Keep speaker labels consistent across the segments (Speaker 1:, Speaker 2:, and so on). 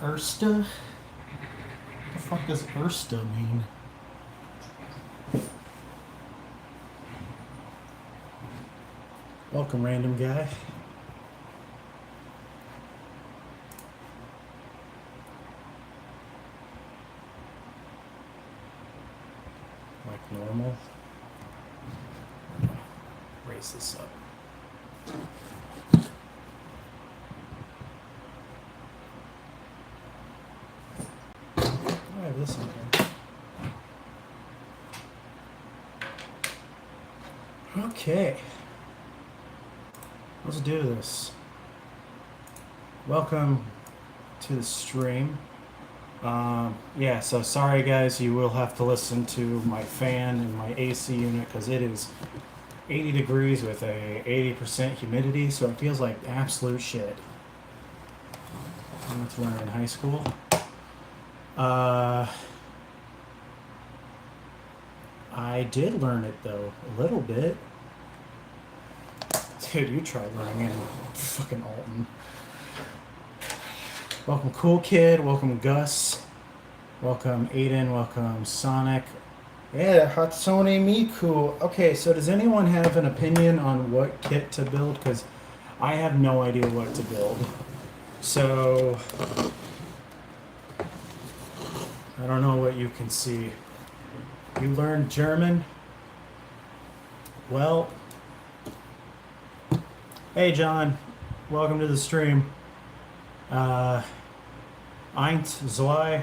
Speaker 1: Ersta? What the fuck does Ersta mean? Welcome, random guy. Like normal. Raise this up. I have this in here. Okay. Let's do this. Welcome to the stream. Yeah, so sorry guys, you will have to listen to my fan and my AC unit because it is 80 degrees with a 80% humidity, so it feels like absolute shit. That's when I'm in high school. I did learn it though, a little bit. Dude, you tried learning in fucking Alton. Welcome Cool Kid, welcome Gus, welcome Aiden, welcome Sonic. Yeah, Hatsune Miku. Okay, so does anyone have an opinion on what kit to build? Because I have no idea what to build. So, I don't know what you can see. You learned German? Well, hey John, welcome to the stream. 1, 2, 3,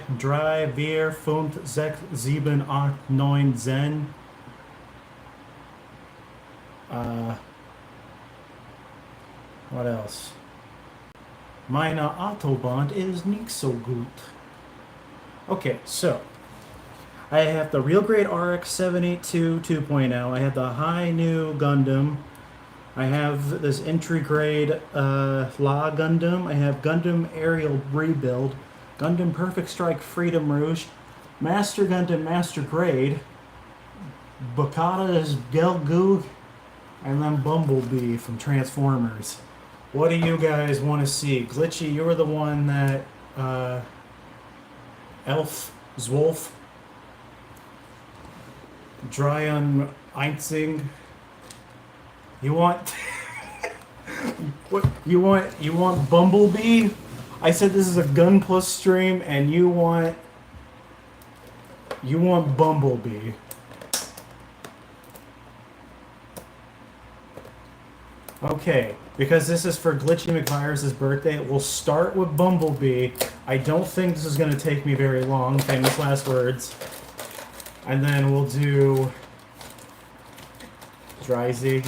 Speaker 1: 4, 5, 6, 7, 8, 9, 10. What else? Meine Autobahn is nicht so gut. Okay, so I have the Real Grade RX 782 2.0. I have the High New Gundam. I have this entry grade La Gundam. I have Gundam Aerial Rebuild, Gundam Perfect Strike Freedom Rouge, Master Gundam Master Grade, Bakata's Gelgoog, and then Bumblebee from Transformers. What do you guys want to see? Glitchy, you were the one that Elf, Zwolf, Dryon Einzing. You want what you want Bumblebee? I said this is a Gunpla stream and you want Bumblebee. Okay, because this is for Glitchy McVires's birthday, we'll start with Bumblebee. I don't think this is going to take me very long, famous last words. And then we'll do Dreizig,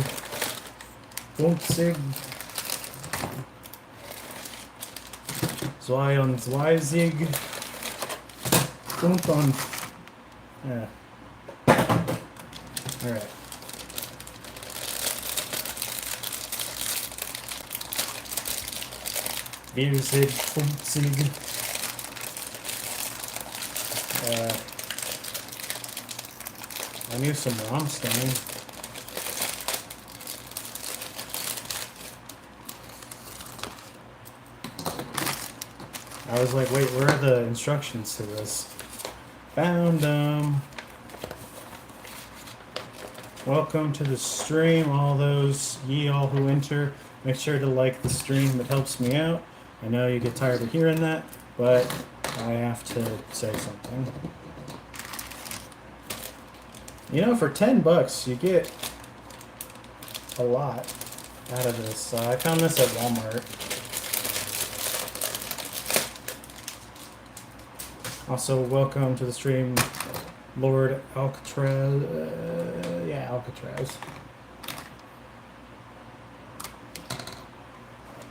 Speaker 1: Funzig, Zweizig, und dann, yeah. Alright. Vierzig, 50. I knew some Rammstein. I was like, wait, where are the instructions to this? Found them. Welcome to the stream, all those ye all who enter. Make sure to like the stream, it helps me out. I know you get tired of hearing that, but I have to say something. You know, for $10, you get a lot out of this. I found this at Walmart. Also, welcome to the stream, Lord Alcatraz. Yeah, Alcatraz.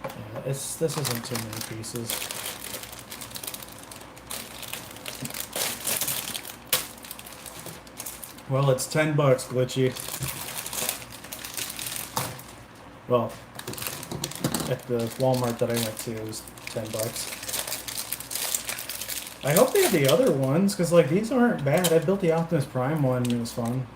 Speaker 1: Yeah, this isn't too many pieces. Well, it's $10, Glitchy. Well, at the Walmart that I went to, it was $10. I hope they have the other ones, because, like, these aren't bad. I built the Optimus Prime one, and it was fun.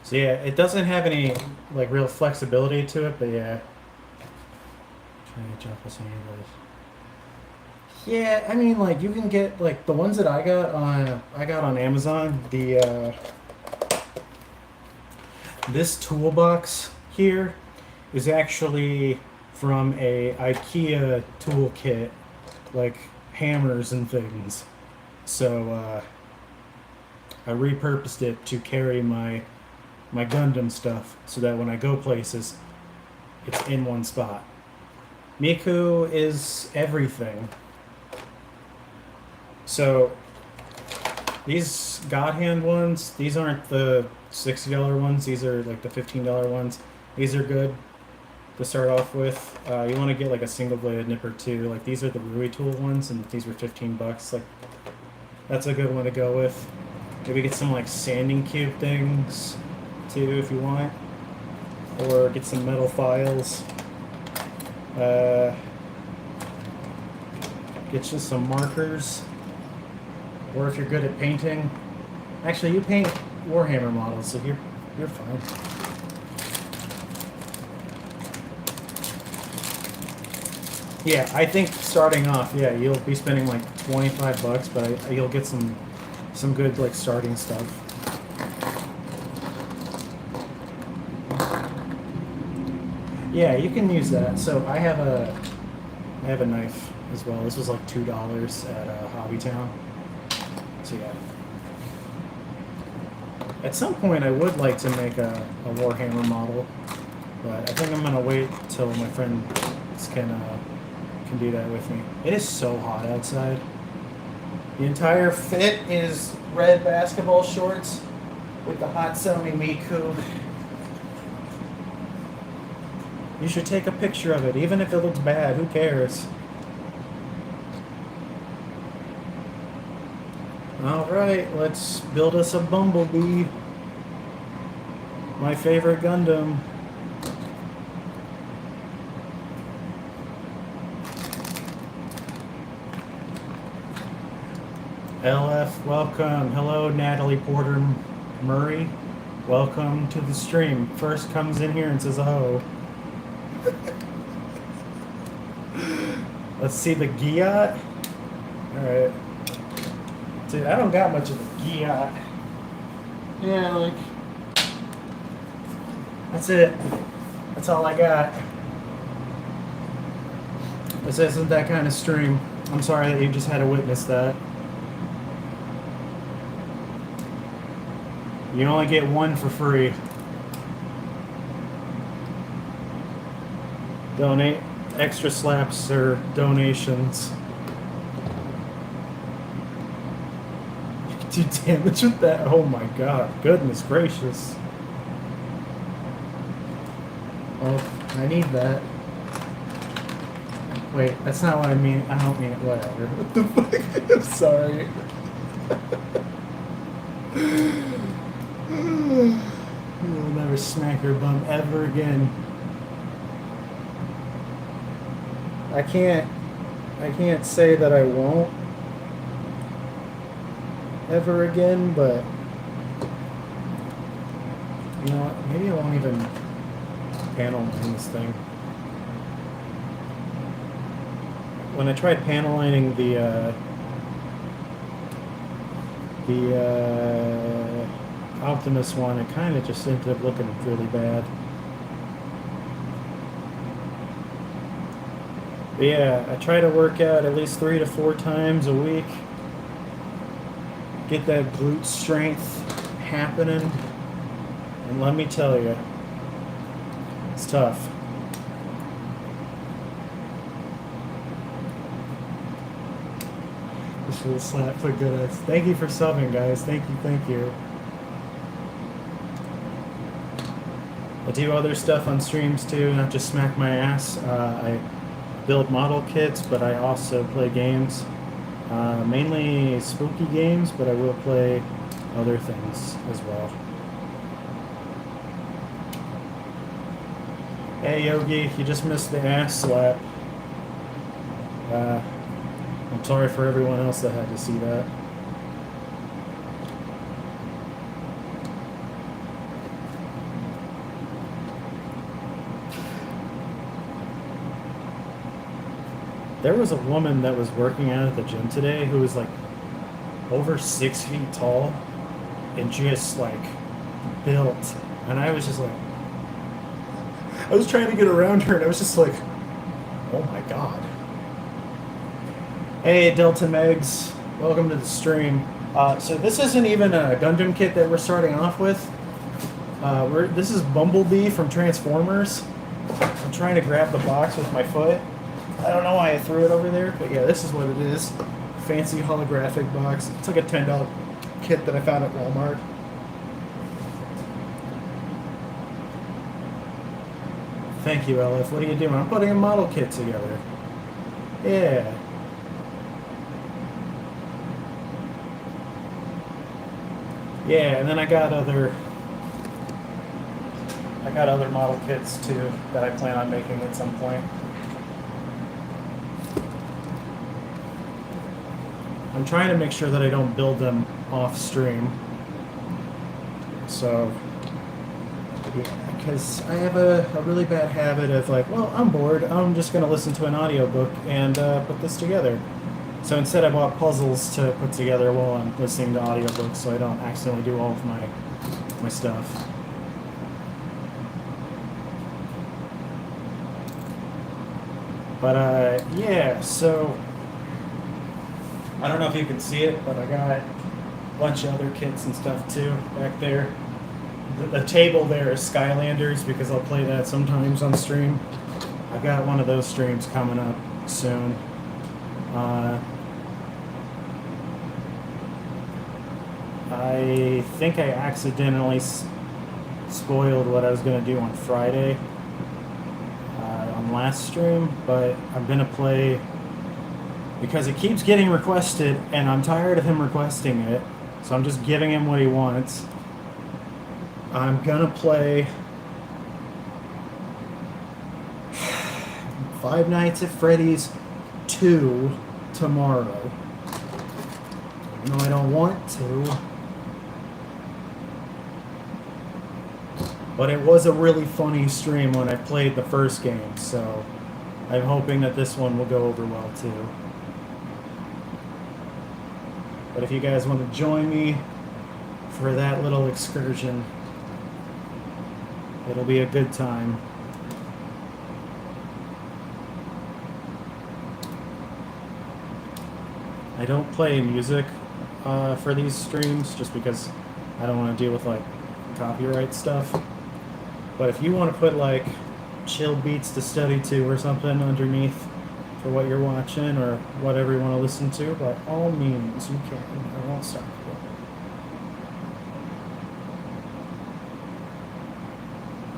Speaker 1: So yeah, it doesn't have any like real flexibility to it, but yeah. Trying to jump us anyways. Yeah, I mean, like you can get like the ones that I got on Amazon. The this toolbox here is actually from a IKEA toolkit, like hammers and things. So I repurposed it to carry my Gundam stuff, so that when I go places, it's in one spot. Miku is everything. So these God Hand ones, these aren't the $60 ones. These are like the $15 ones. These are good to start off with. You want to get like a single bladed nipper too. Like these are the Rui tool ones, and these were $15. Like that's a good one to go with. Maybe get some like sanding cube things too if you want, or get some metal files. Get you some markers, or if you're good at painting. Actually, you paint Warhammer models, so you're fine. Yeah, I think starting off, yeah, you'll be spending like $25, but you'll get some good like starting stuff. Yeah, you can use that. So I have a knife as well. This was like $2 at Hobbytown. So yeah. At some point, I would like to make a Warhammer model, but I think I'm gonna wait till my friends can do that with me. It is so hot outside. The entire fit is red basketball shorts with the Hot Sony Miku. You should take a picture of it, even if it looks bad. Who cares? Alright, let's build us a Bumblebee. My favorite Gundam. LF, welcome. Hello, Natalie Porter Murray. Welcome to the stream. First comes in here and says, oh. Let's see the Giat. Alright. Dude, I don't got much of a Giat. Yeah, like... That's it. That's all I got. This isn't that kind of stream. I'm sorry that you just had to witness that. You only get one for free. Donate. Extra slaps or donations. You can do damage with that? Oh my god. Goodness gracious. Oh, I need that. Wait, that's not what I mean. I don't mean it. Whatever. What the fuck? I'm sorry. You'll never smack your bum ever again. I can't say that I won't ever again, but you know what? Maybe I won't even panel line this thing. When I tried panel lining the Optimus one, it kind of just ended up looking really bad. But yeah, I try to work out at least 3 to 4 times a week. Get that glute strength happening. And let me tell you, it's tough. This little slap for goodness. Thank you for subbing, guys. Thank you, thank you. I do other stuff on streams too, not just smack my ass. I build model kits, but I also play games. Mainly spooky games, but I will play other things as well. Hey Yogi, you just missed the ass slap. I'm sorry for everyone else that had to see that. There was a woman that was working out at the gym today who was like over 6 feet tall and just like built. And I was just like, I was trying to get around her and I was just like, oh my god. Hey, Delta Megs, welcome to the stream. So this isn't even a Gundam kit that we're starting off with. This is Bumblebee from Transformers. I'm trying to grab the box with my foot. I don't know why I threw it over there, but yeah, this is what it is. Fancy holographic box. It's like a $10 kit that I found at Walmart. Thank you, Elif. What are you doing? I'm putting a model kit together. Yeah. Yeah, and then I got other model kits too that I plan on making at some point. I'm trying to make sure that I don't build them off stream. So, yeah, because I have a really bad habit of like, well, I'm bored, I'm just going to listen to an audiobook and put this together. So instead I bought puzzles to put together while I'm listening to audiobooks so I don't accidentally do all of my stuff. But yeah, so I don't know if you can see it, but I got a bunch of other kits and stuff too back there. The table there is Skylanders because I'll play that sometimes on stream. I got one of those streams coming up soon. I think I accidentally spoiled what I was going to do on Friday on last stream, but I'm going to play because it keeps getting requested and I'm tired of him requesting it, so I'm just giving him what he wants. I'm going to play Five Nights at Freddy's 2 tomorrow. No, I don't want to. But it was a really funny stream when I played the first game, so I'm hoping that this one will go over well too. But if you guys want to join me for that little excursion, it'll be a good time. I don't play music for these streams just because I don't want to deal with like copyright stuff. But if you want to put like chill beats to study to or something underneath for what you're watching or whatever you want to listen to, by all means you can. I won't stop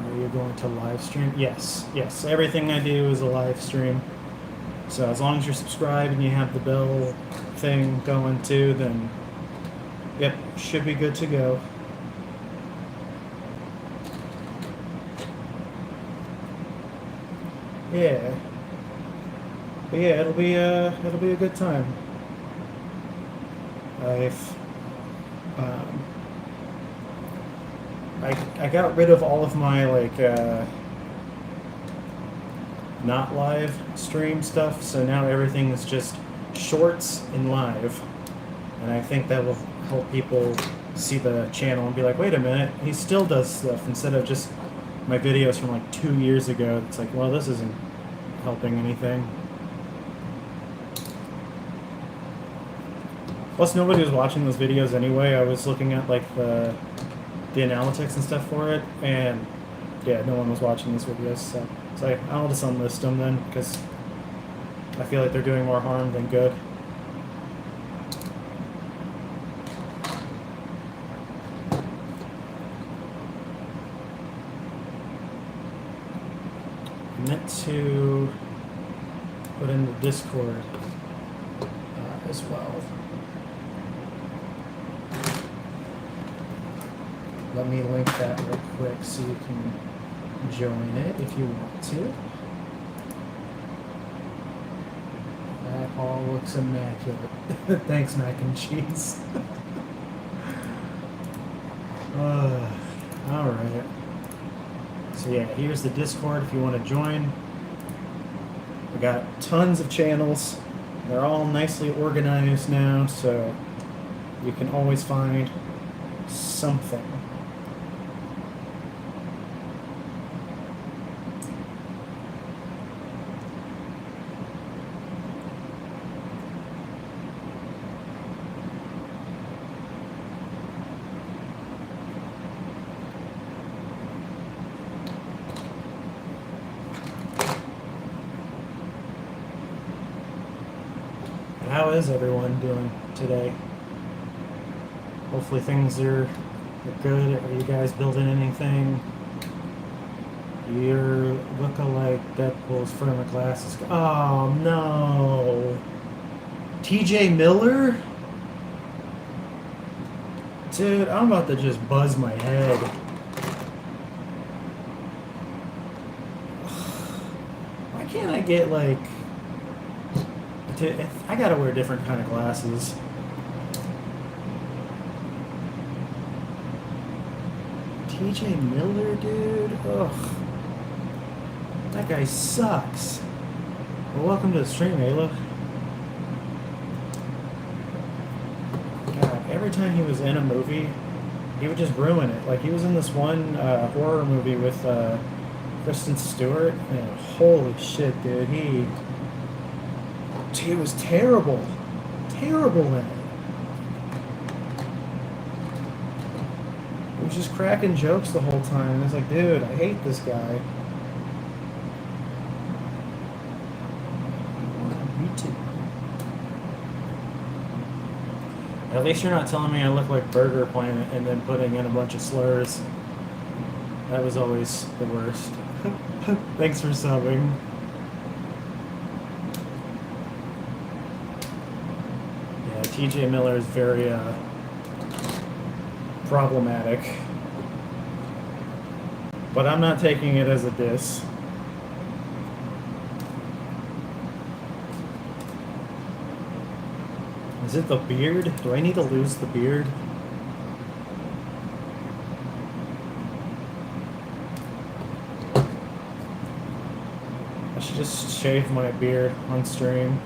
Speaker 1: you. Are you going to live stream? Yes. Everything I do is a live stream. So as long as you're subscribed and you have the bell thing going too, then yep, should be good to go. Yeah. But yeah, it'll be a good time. I got rid of all of my like not live stream stuff, so now everything is just shorts and live, and I think that will help people see the channel and be like, wait a minute, he still does stuff, instead of just my videos from like 2 years ago. It's like, well, this isn't helping anything. Plus nobody was watching those videos anyway. I was looking at like the analytics and stuff for it, and yeah, no one was watching these videos, so it's like, I'll just unlist them then, because I feel like they're doing more harm than good. I meant to put in the Discord as well. Let me link that real quick so you can join it if you want to. That all looks immaculate. Thanks, mac and cheese. Alright. So yeah, here's the Discord if you want to join. We got tons of channels. They're all nicely organized now, so you can always find something. How is everyone doing today? Hopefully things are good. Are you guys building anything? You're looking like Deadpool's frame of glasses. Oh no! TJ Miller? Dude, I'm about to just buzz my head. Why can't I get like... I gotta wear different kind of glasses. TJ Miller, dude? Ugh. That guy sucks. Well, welcome to the stream, Ayla. God, every time he was in a movie, he would just ruin it. Like, he was in this one horror movie with Kristen Stewart, and holy shit, dude, he was terrible. Terrible in it. He was just cracking jokes the whole time. And it's like, dude, I hate this guy. Me too. At least you're not telling me I look like Burger Planet and then putting in a bunch of slurs. That was always the worst. Thanks for subbing. Yeah, TJ Miller is very problematic. But I'm not taking it as a diss. Is it the beard? Do I need to lose the beard? I should just shave my beard on stream.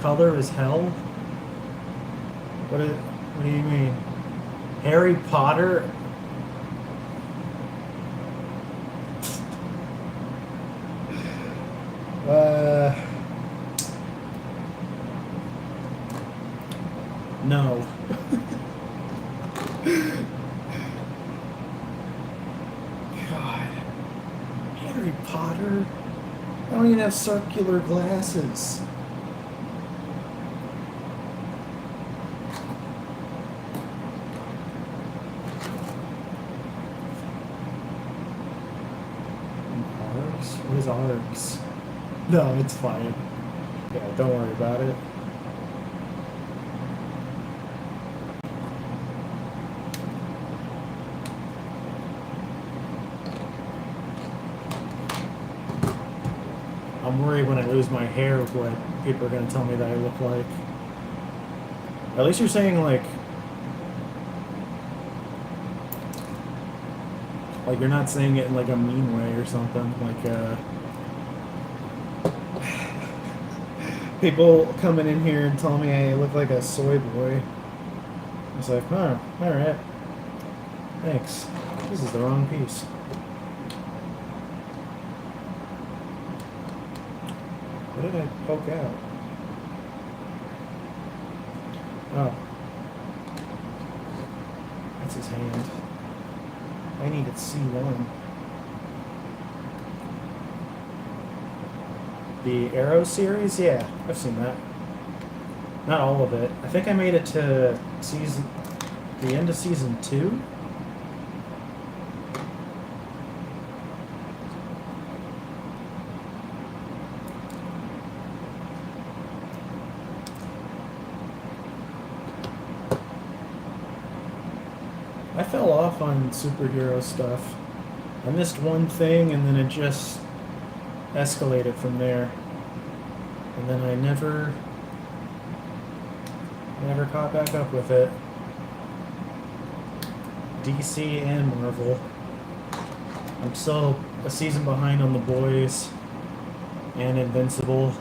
Speaker 1: Color is hell? What do you mean? Harry Potter? No. God. Harry Potter? I don't even have circular glasses. What is ARGs? No, it's fine. Yeah, don't worry about it. I'm worried when I lose my hair what people are going to tell me that I look like. At least you're saying like you're not saying it in like a mean way or something. Like people coming in here and telling me I look like a soy boy. It's like, huh, alright. Thanks. This is the wrong piece. What did I poke out? Oh. That's his hand. I needed C1. The Arrow series? Yeah, I've seen that. Not all of it. I think I made it to season... The end of season 2? I fell off on superhero stuff. I missed one thing and then it just escalated from there. And then I never caught back up with it. DC and Marvel. I'm still a season behind on The Boys and Invincible.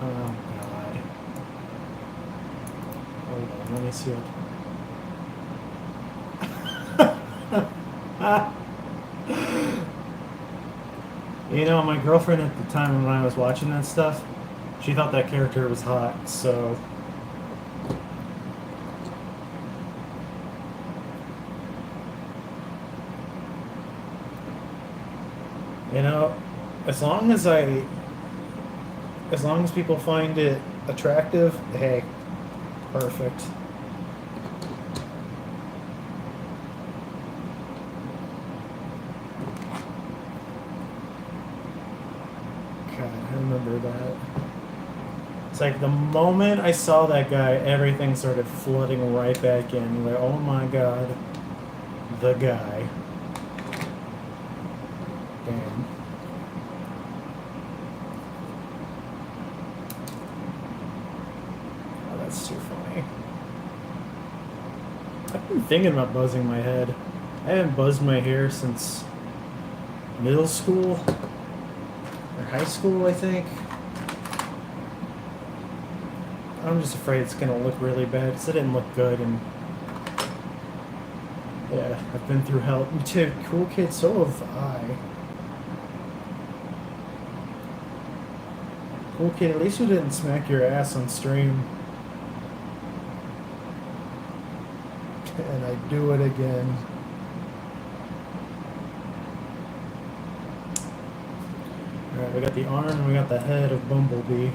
Speaker 1: Oh God. Hold on, let me see what. You know, my girlfriend at the time when I was watching that stuff, she thought that character was hot, so. You know, as long as people find it attractive, hey, perfect. God, I remember that. It's like the moment I saw that guy, everything started flooding right back in. Like, oh my God, the guy. Damn. Oh, that's too funny. I've been thinking about buzzing my head. I haven't buzzed my hair since middle school or high school, I think. I'm just afraid it's gonna look really bad because it didn't look good, and yeah, I've been through hell. Me too, cool kid, so have I. Cool kid, at least you didn't smack your ass on stream. And I do it again. Alright, we got the arm and we got the head of Bumblebee.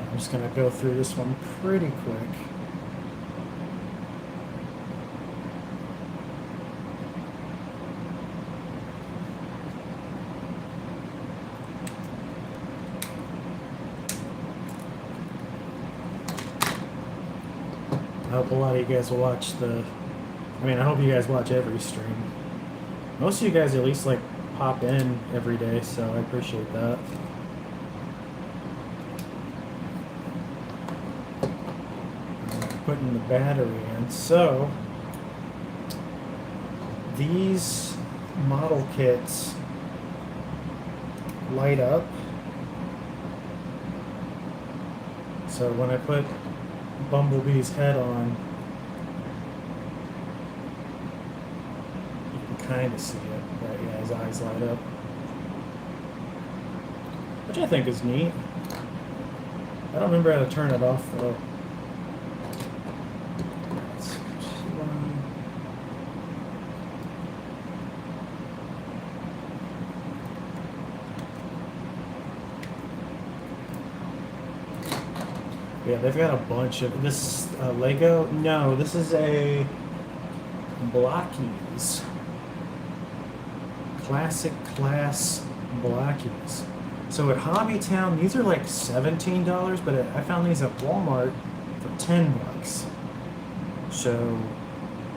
Speaker 1: I'm just gonna go through this one pretty quick. I hope a lot of you guys will watch I hope you guys watch every stream. Most of you guys at least like pop in every day, so I appreciate that. Putting the battery in. So these model kits light up. So when I put Bumblebee's head on, you can kind of see it, but yeah, his eyes light up, which I think is neat. I don't remember how to turn it off though. Yeah, they've got a bunch of this Lego. No, this is a Blockies. Classic class Blockies. So at Hobbytown, these are like $17, but I found these at Walmart for $10. So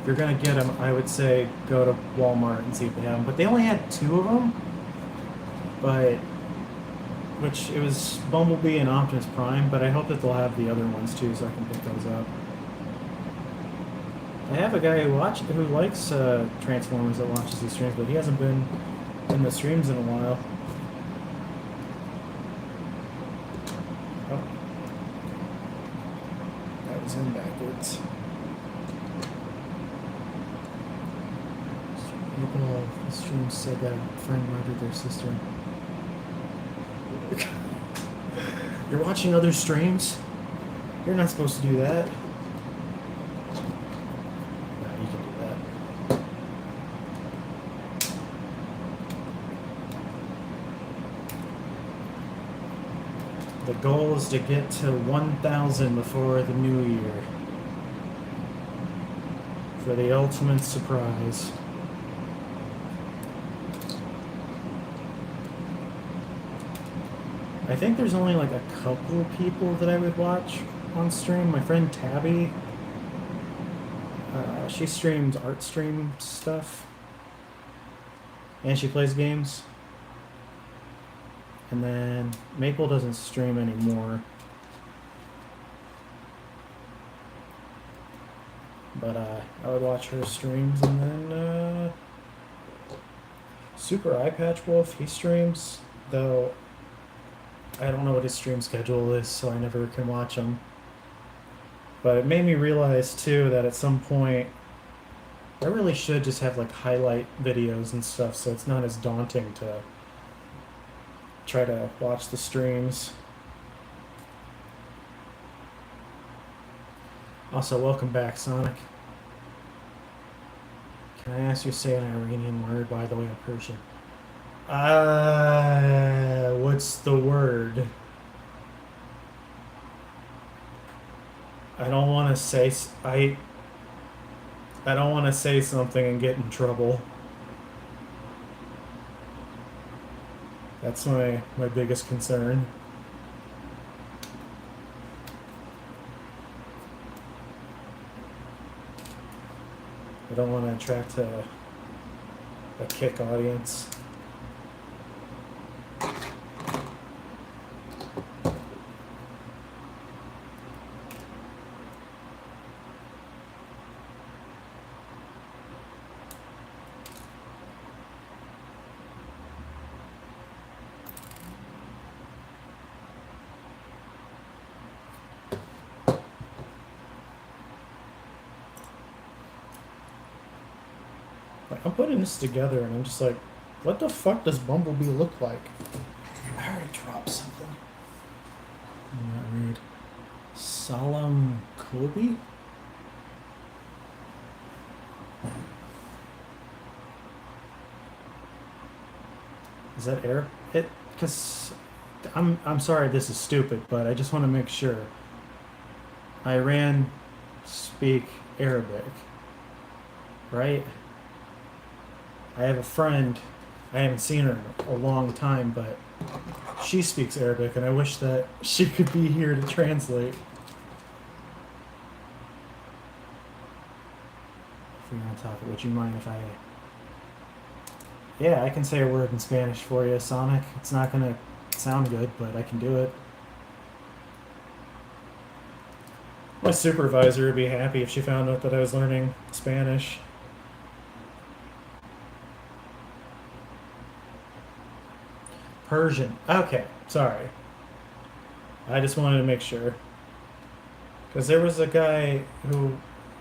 Speaker 1: if you're gonna get them, I would say go to Walmart and see if they have them. But they only had 2 of them. But which it was Bumblebee and Optimus Prime, but I hope that they'll have the other ones too, so I can pick those up. I have a guy who likes Transformers that watches these streams, but he hasn't been in the streams in a while. Oh, that was in backwards. People, the stream said that a friend murdered their sister. You're watching other streams? You're not supposed to do that. No, you can do that. The goal is to get to 1,000 before the new year. For the ultimate surprise. I think there's only like a couple people that I would watch on stream. My friend Tabby, she streams art stream stuff. And she plays games. And then Maple doesn't stream anymore. But I would watch her streams. And then Super Eye Patch Wolf, he streams, though I don't know what his stream schedule is, so I never can watch him. But it made me realize too that at some point I really should just have like highlight videos and stuff, so it's not as daunting to try to watch the streams. Also, welcome back, Sonic. Can I ask you to say an Iranian word, by the way, in Persian? What's the word? I don't want to say I don't want to say something and get in trouble. That's my biggest concern. I don't want to attract a kick audience. I'm putting this together and I'm just like, what the fuck does Bumblebee look like? I already dropped something. I'm not read. Salam Kobe? Is that air? Because I'm sorry this is stupid, but I just want to make sure. Iran speak Arabic, right? I have a friend, I haven't seen her in a long time, but she speaks Arabic, and I wish that she could be here to translate. If you're on topic, would you mind if I... Yeah, I can say a word in Spanish for you, Sonic. It's not going to sound good, but I can do it. My supervisor would be happy if she found out that I was learning Spanish. Persian. Okay, sorry. I just wanted to make sure. Because there was a guy who,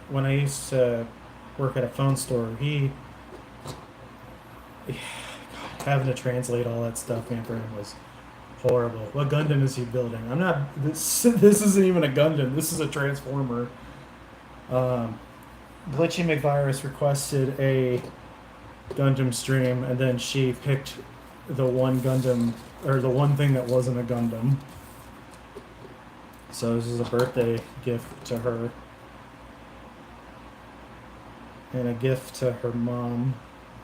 Speaker 1: when I used to work at a phone store, God, having to translate all that stuff, man, for him was horrible. What Gundam is he building? I'm not. This isn't even a Gundam. This is a Transformer. Glitchy McVirus requested a Gundam stream, and then she picked the one Gundam, or the one thing that wasn't a Gundam. So this is a birthday gift to her. And a gift to her mom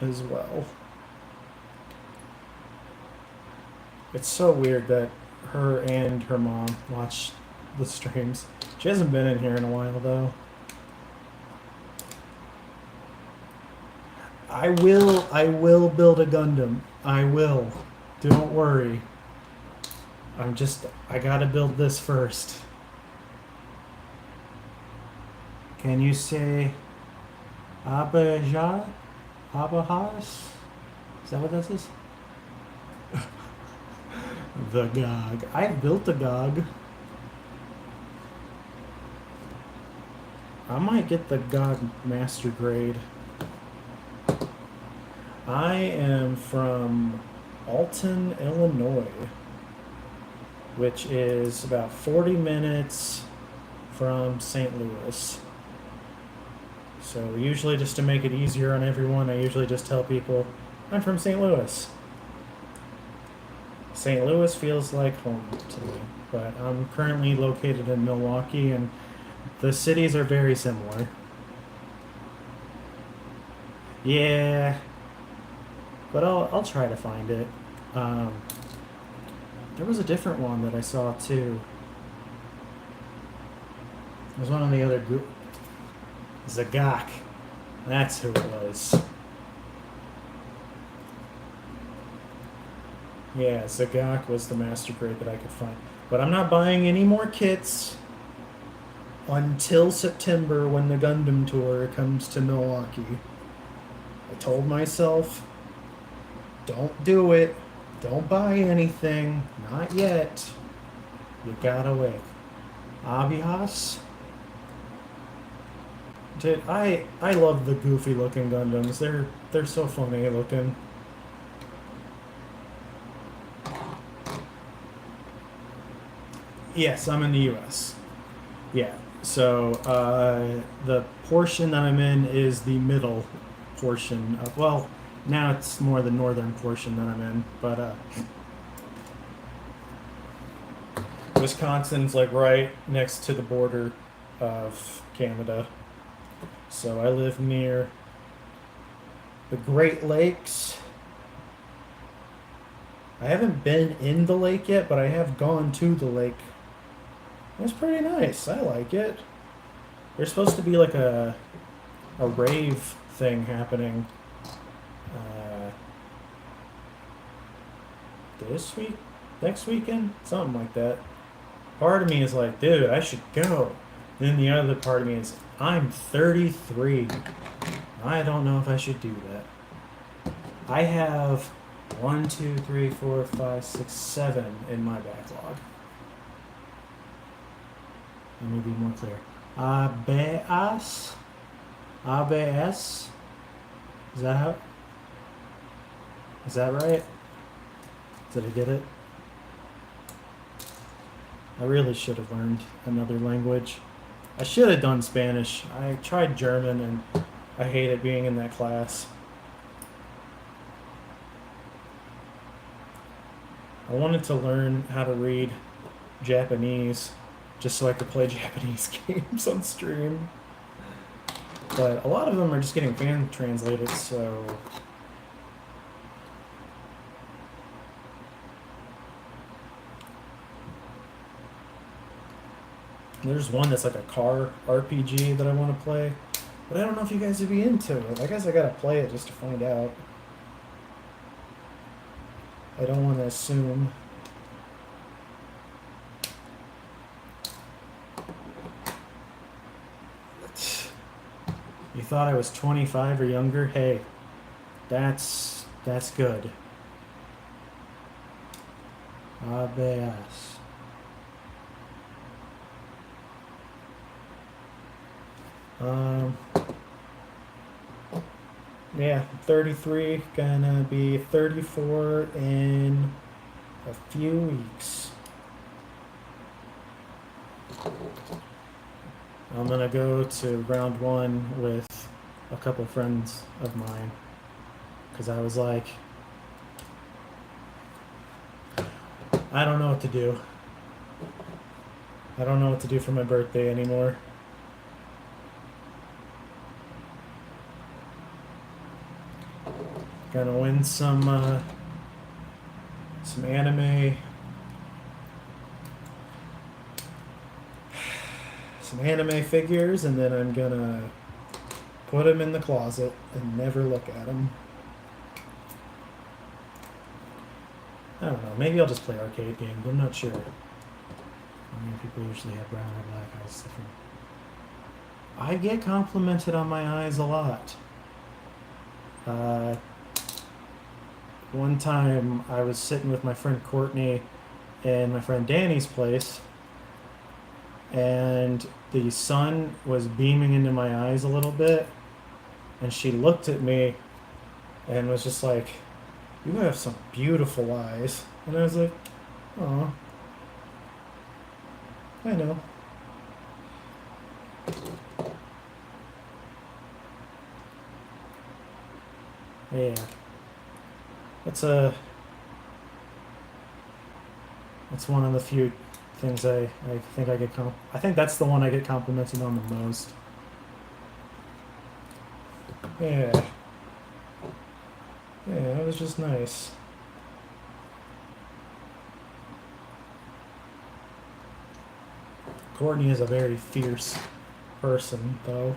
Speaker 1: as well. It's so weird that her and her mom watch the streams. She hasn't been in here in a while though. I will build a Gundam. I will. Don't worry. I gotta build this first. Can you say Abajah? Abahas? Is that what this is? The GOG. I built a GOG. I might get the GOG Master Grade. I am from Alton, Illinois. which is about 40 minutes from St. Louis. So usually, just to make it easier on everyone, I usually just tell people I'm from St. Louis. St. Louis feels like home to me, but I'm currently located in Milwaukee, and the cities are very similar. Yeah, but I'll try to find it. Um, there was a different one that I saw too. There's one on the other group. Zagak. That's who it was. Yeah, Zagak was the master grade that I could find. But I'm not buying any more kits until September when the Gundam tour comes to Milwaukee. I told myself, don't do it. Don't buy anything. Not yet. You gotta wait. Avias? Dude, I love the goofy looking Gundams. They're so funny looking. Yes, I'm in the U.S. Yeah. So the portion that I'm in is the middle portion of, well, now it's more the northern portion that I'm in, but Wisconsin's like right next to the border of Canada. So I live near the Great Lakes. I haven't been in the lake yet, but I have gone to the lake. It's pretty nice. I like it. There's supposed to be like a rave thing happening uh, this week, next weekend, something like that. Part of me is like, dude, I should go. Then the other part of me is, I'm 33. I don't know if I should do that. I have 1, 2, 3, 4, 5, 6, 7 in my backlog. Let me be more clear. ABS? ABS? Is that how? Is that right? Did I get it? I really should have learned another language. I should have done Spanish. I tried German and I hated being in that class. I wanted to learn how to read Japanese just so I could play Japanese games on stream. But a lot of them are just getting fan translated, so there's one that's like a car RPG that I want to play. But I don't know if you guys would be into it. I guess I gotta play it just to find out. I don't want to assume. You thought I was 25 or younger? Hey, that's good. ABS. Yeah, 33, gonna be 34 in a few weeks. I'm gonna go to round 1 with a couple friends of mine because I was like, I don't know what to do. I don't know what to do for my birthday anymore. Gonna win some anime, some anime figures, and then I'm gonna put them in the closet and never look at them. I don't know. Maybe I'll just play arcade games. I'm not sure. I mean, people usually have brown or black eyes. Different. I get complimented on my eyes a lot. One time I was sitting with my friend Courtney and my friend Danny's place, and the sun was beaming into my eyes a little bit, and she looked at me and was just like, "You have some beautiful eyes." And I was like, "Oh." I know. Yeah. That's one of the few things I think I get I think that's the one I get complimented on the most. Yeah. Yeah, it was just nice. Courtney is a very fierce person, though.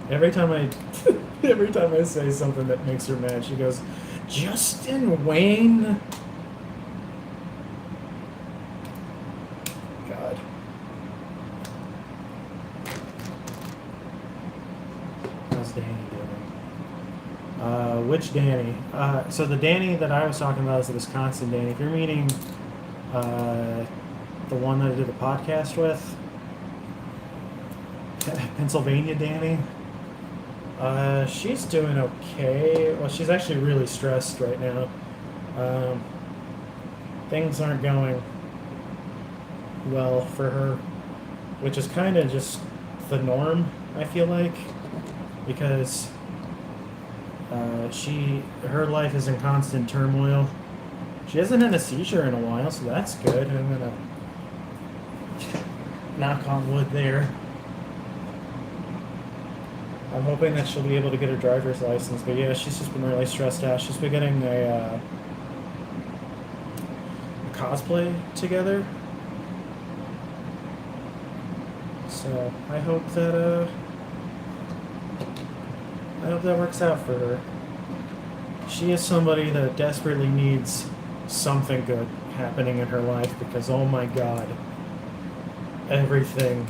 Speaker 1: Every time I every time I say something that makes her mad, she goes, "Justin Wayne." God. How's Danny doing? Which Danny? So the Danny that I was talking about is the Wisconsin Danny. If you're meeting the one that I did the podcast with, Pennsylvania Danny, she's doing okay. Well, she's actually really stressed right now. Things aren't going well for her, which is kind of just the norm, I feel like, because her life is in constant turmoil. She hasn't had a seizure in a while, so that's good. I'm gonna knock on wood there. I'm hoping that she'll be able to get her driver's license, but yeah, she's just been really stressed out. She's been getting a cosplay together, so I hope that works out for her. She is somebody that desperately needs something good happening in her life because, oh my god, everything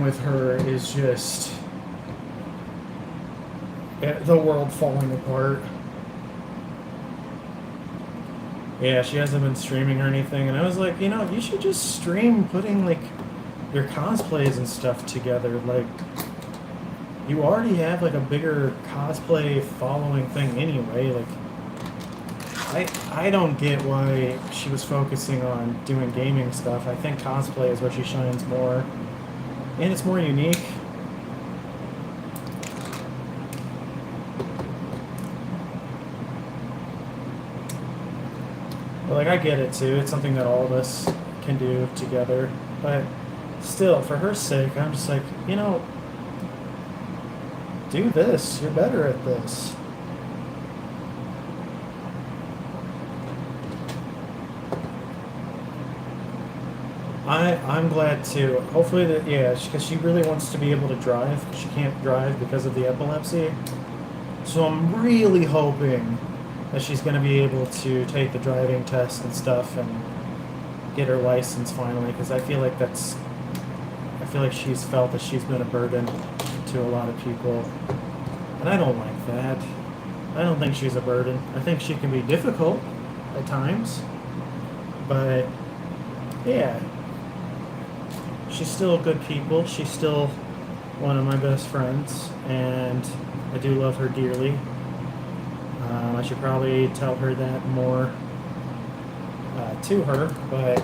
Speaker 1: with her is just the world falling apart. Yeah, she hasn't been streaming or anything, and I was like, you should just stream putting like your cosplays and stuff together. Like, you already have like a bigger cosplay following thing anyway. Like, I don't get why she was focusing on doing gaming stuff. I think cosplay is where she shines more, and it's more unique. But like, I get it too. It's something that all of us can do together. But still, for her sake, I'm just like, do this. You're better at this. I'm glad too. Hopefully because she really wants to be able to drive. She can't drive because of the epilepsy. So I'm really hoping that she's going to be able to take the driving test and stuff and get her license finally, because I feel like she's felt that she's been a burden to a lot of people. And I don't like that. I don't think she's a burden. I think she can be difficult at times. But, yeah. She's still good people. She's still one of my best friends. And I do love her dearly. I should probably tell her that more to her. But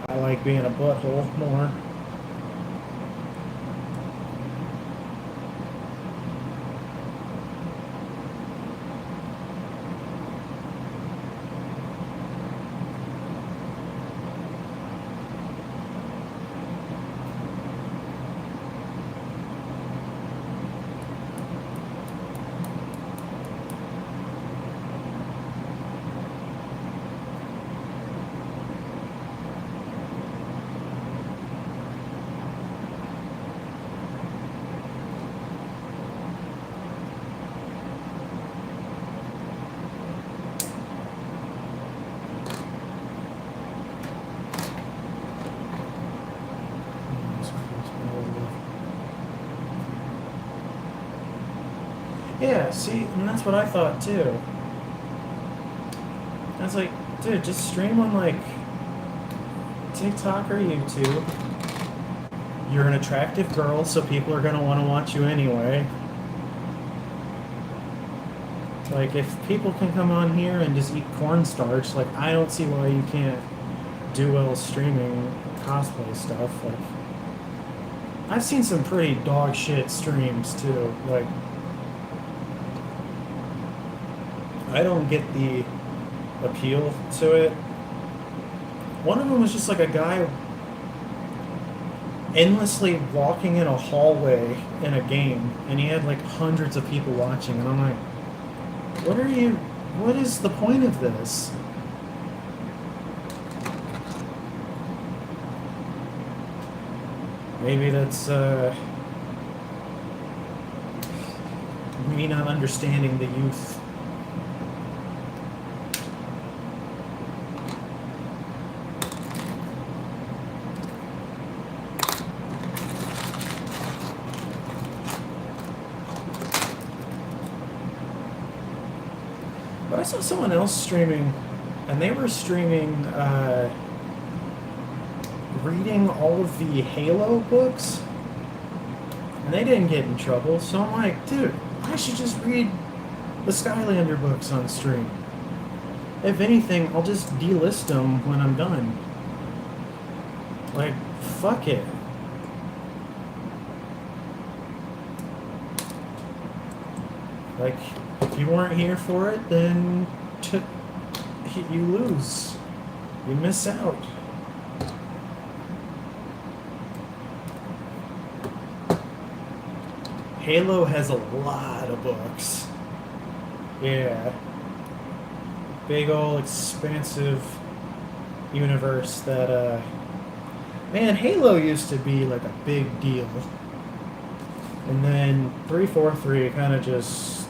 Speaker 1: I like being a butthole more. Yeah, see, and that's what I thought too. I was like, dude, just stream on like TikTok or YouTube. You're an attractive girl, so people are gonna want to watch you anyway. Like, if people can come on here and just eat cornstarch, like, I don't see why you can't do well streaming cosplay stuff. Like, I've seen some pretty dog shit streams too. Like, I don't get the appeal to it. One of them was just like a guy endlessly walking in a hallway in a game, and he had like hundreds of people watching, and I'm like, what is the point of this? Maybe that's me not understanding the youth. But I saw someone else streaming, and they were streaming reading all of the Halo books, and they didn't get in trouble. So I'm like, dude, I should just read the Skylander books on stream. If anything, I'll just delist them when I'm done. Like, fuck it. Like, if you weren't here for it, then you lose. You miss out. Halo has a lot of books. Yeah. Big ol' expansive universe that, man, Halo used to be like a big deal. And then 343 kind of just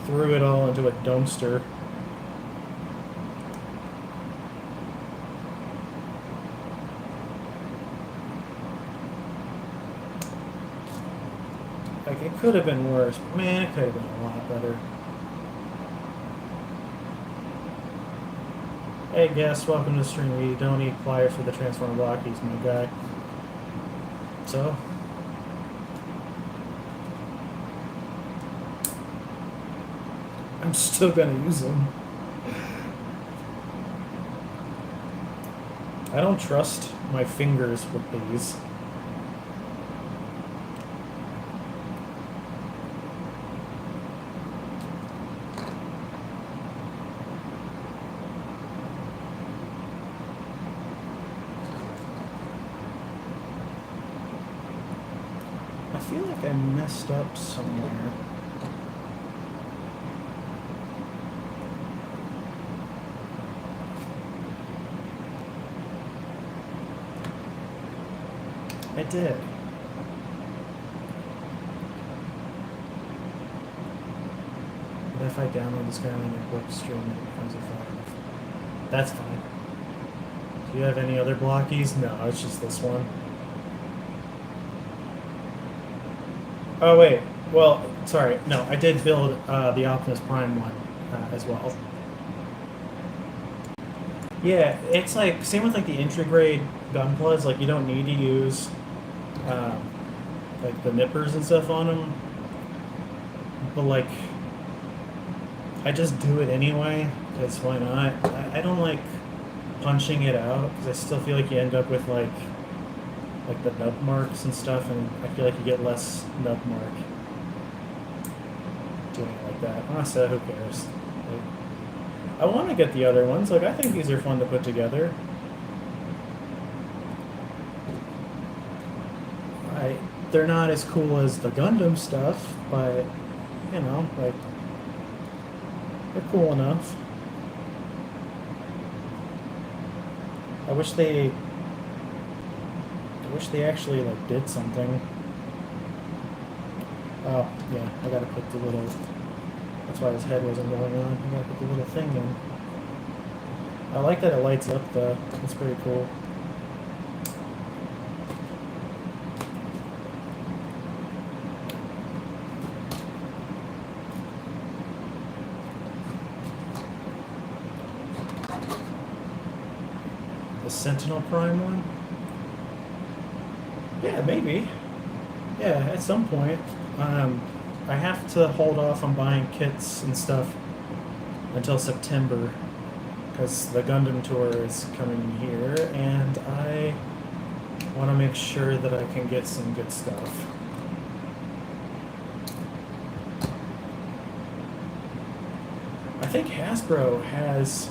Speaker 1: threw it all into a dumpster. Like, it could have been worse. Man, it could have been a lot better. Hey, guest, welcome to the stream. We don't need pliers for the transformer block. He's my guy. So, I'm still gonna use them. I don't trust my fingers with these. I feel like I messed up somewhere. I did. But if I download this guy on your book stream, it becomes a file. That's fine. Do you have any other blockies? No, it's just this one. Oh, wait. Well, sorry. No, I did build the Optimus Prime one as well. Yeah, it's like, same with like the entry grade Gunplas, like you don't need to use like the nippers and stuff on them. But like, I just do it anyway, because why not? I don't like punching it out, because I still feel like you end up with like the nub marks and stuff, and I feel like you get less nub mark doing it like that. Honestly, who cares? Like, I want to get the other ones. Like, I think these are fun to put together. They're not as cool as the Gundam stuff, but, you know, like, they're cool enough. I wish they actually, like, did something. Oh, yeah, I gotta put the little... That's why his head wasn't going on. I gotta put the little thing in. I like that it lights up, though. It's pretty cool. The Sentinel Prime one? Yeah, maybe. Yeah, at some point. I have to hold off on buying kits and stuff until September because the Gundam tour is coming here, and I want to make sure that I can get some good stuff. I think Hasbro has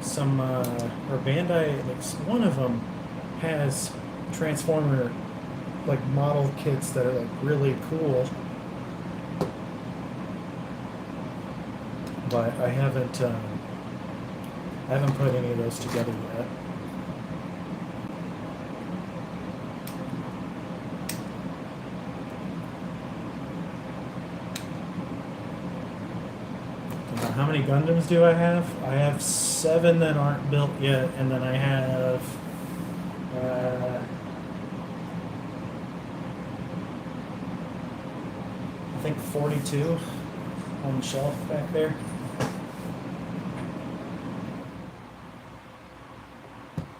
Speaker 1: some, or Bandai, like one of them has Transformer like model kits that are like really cool, but I haven't put any of those together yet. How many Gundams do I have? I have 7 that aren't built yet, and then I have I think 42 on the shelf back there.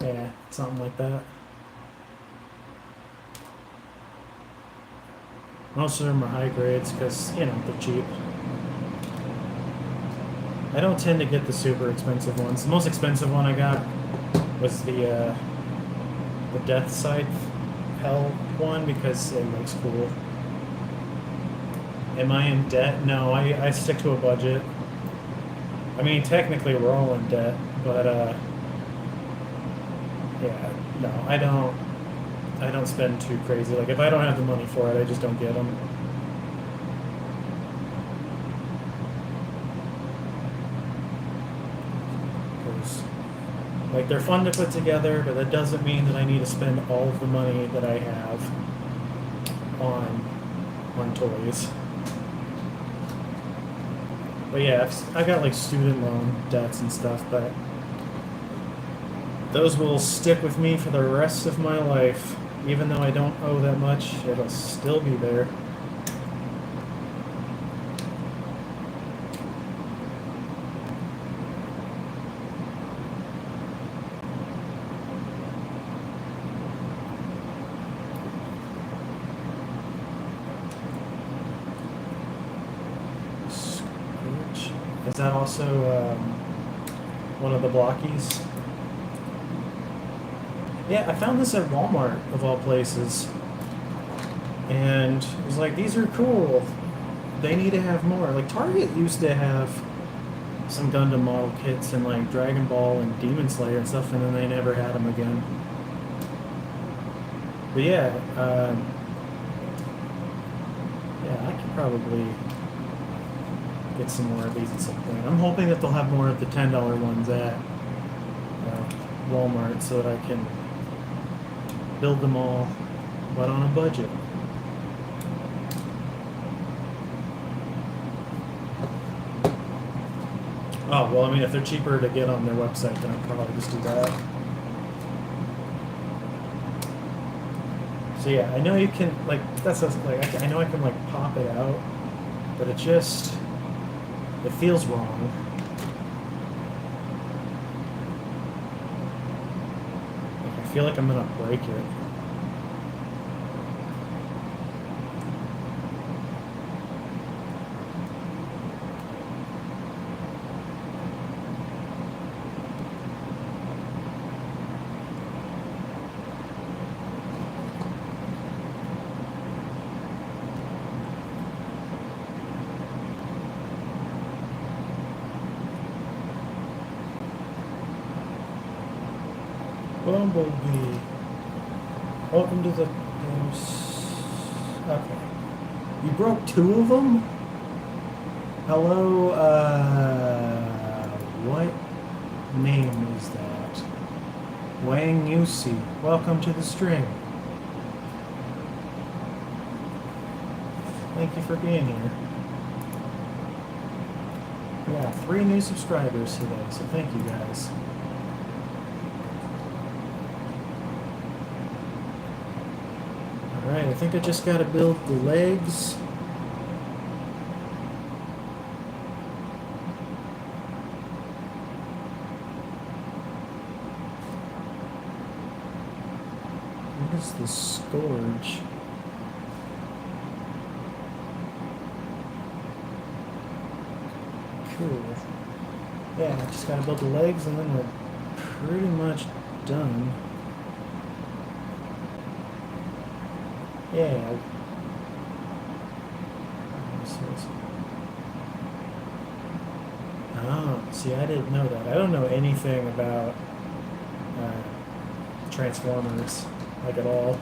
Speaker 1: Yeah, something like that. Most of them are high grades because, you know, they're cheap. I don't tend to get the super expensive ones. The most expensive one I got was the Death Scythe Hell one because it looks cool. Am I in debt? No, I stick to a budget. I mean, technically we're all in debt, but yeah, no, I don't spend too crazy. Like if I don't have the money for it, I just don't get them. Like they're fun to put together, but that doesn't mean that I need to spend all of the money that I have on toys. But yeah, I got like student loan debts and stuff, but those will stick with me for the rest of my life. Even though I don't owe that much, it'll still be there. Is that also one of the blockies? Yeah, I found this at Walmart, of all places. And I was like, these are cool. They need to have more. Like, Target used to have some Gundam model kits and, like, Dragon Ball and Demon Slayer and stuff, and then they never had them again. But yeah, yeah, I could probably get some more of these at some point. I'm hoping that they'll have more of the $10 ones at Walmart so that I can build them all, but on a budget. Oh, well, I mean, if they're cheaper to get on their website, then I'll probably just do that. So yeah, I know you can, like, that's like, I know I can, like, pop it out, but it just, it feels wrong. Like, I feel like I'm gonna break it. Bumblebee. Welcome to the games. Okay. You broke 2 of them? Hello, what name is that? Wang Yusi. Welcome to the stream. Thank you for being here. We got 3 new subscribers today, so thank you guys. Alright, I think I just gotta build the legs. What is the Scourge? Cool. Yeah, I just gotta build the legs and then we're pretty much done. Yeah. Oh, see, I didn't know that. I don't know anything about Transformers, like at all.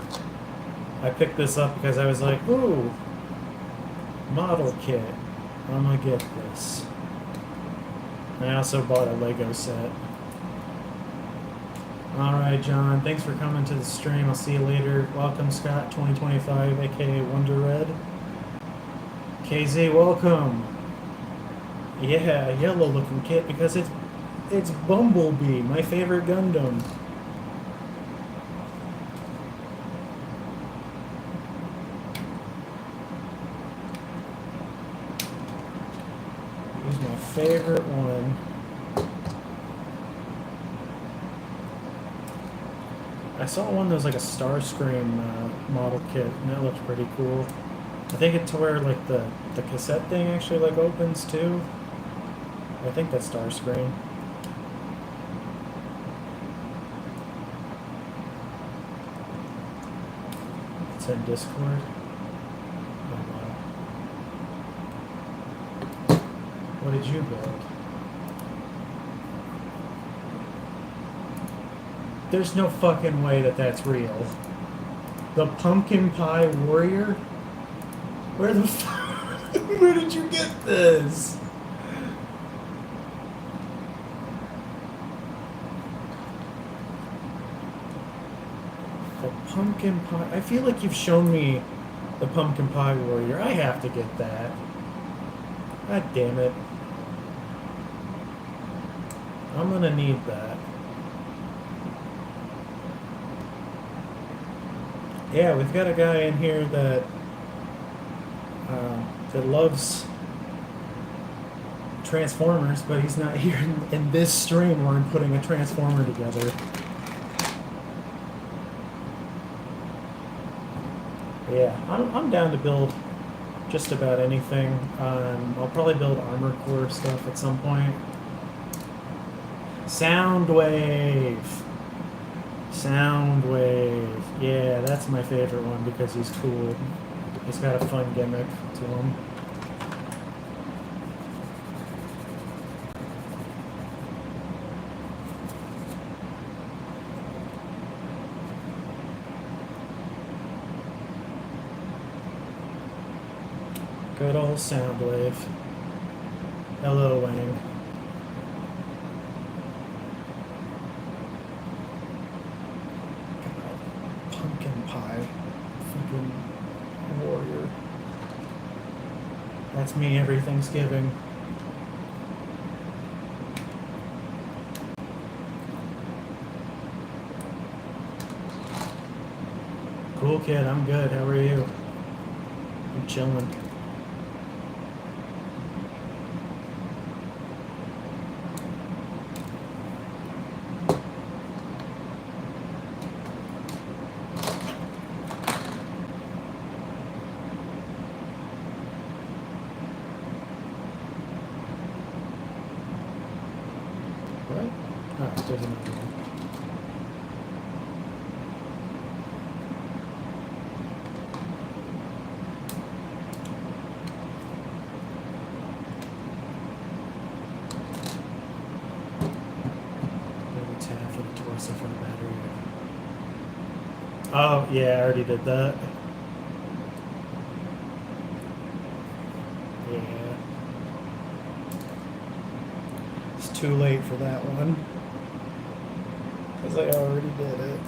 Speaker 1: I picked this up because I was like, ooh, model kit. I'm gonna get this. And I also bought a Lego set. Alright, John, thanks for coming to the stream. I'll see you later. Welcome, Scott 2025, aka Wonder Red. KZ, welcome. Yeah, yellow looking kit because it's Bumblebee, my favorite Gundam. He's my favorite one. I saw one that was like a Starscream model kit, and that looked pretty cool. I think it's where like the cassette thing actually like opens too. I think that's Starscream. It's in Discord. Oh, wow. What did you build? There's no fucking way that that's real. The Pumpkin Pie Warrior? Where the fuck? Where did you get this? The Pumpkin Pie. I feel like you've shown me the Pumpkin Pie Warrior. I have to get that. God damn it. I'm gonna need that. Yeah, we've got a guy in here that loves Transformers, but he's not here in this stream where I'm putting a Transformer together. Yeah, I'm down to build just about anything. I'll probably build Armor Core stuff at some point. Soundwave. Soundwave. Yeah, that's my favorite one because he's cool. He's got a fun gimmick to him. Good old Soundwave. Hello, Wang. God, Pumpkin Pie. Freaking warrior. That's me every Thanksgiving. Cool kid, I'm good. How are you? I'm chilling. Oh, yeah, I already did that. Yeah. It's too late for that one. Because I already did it.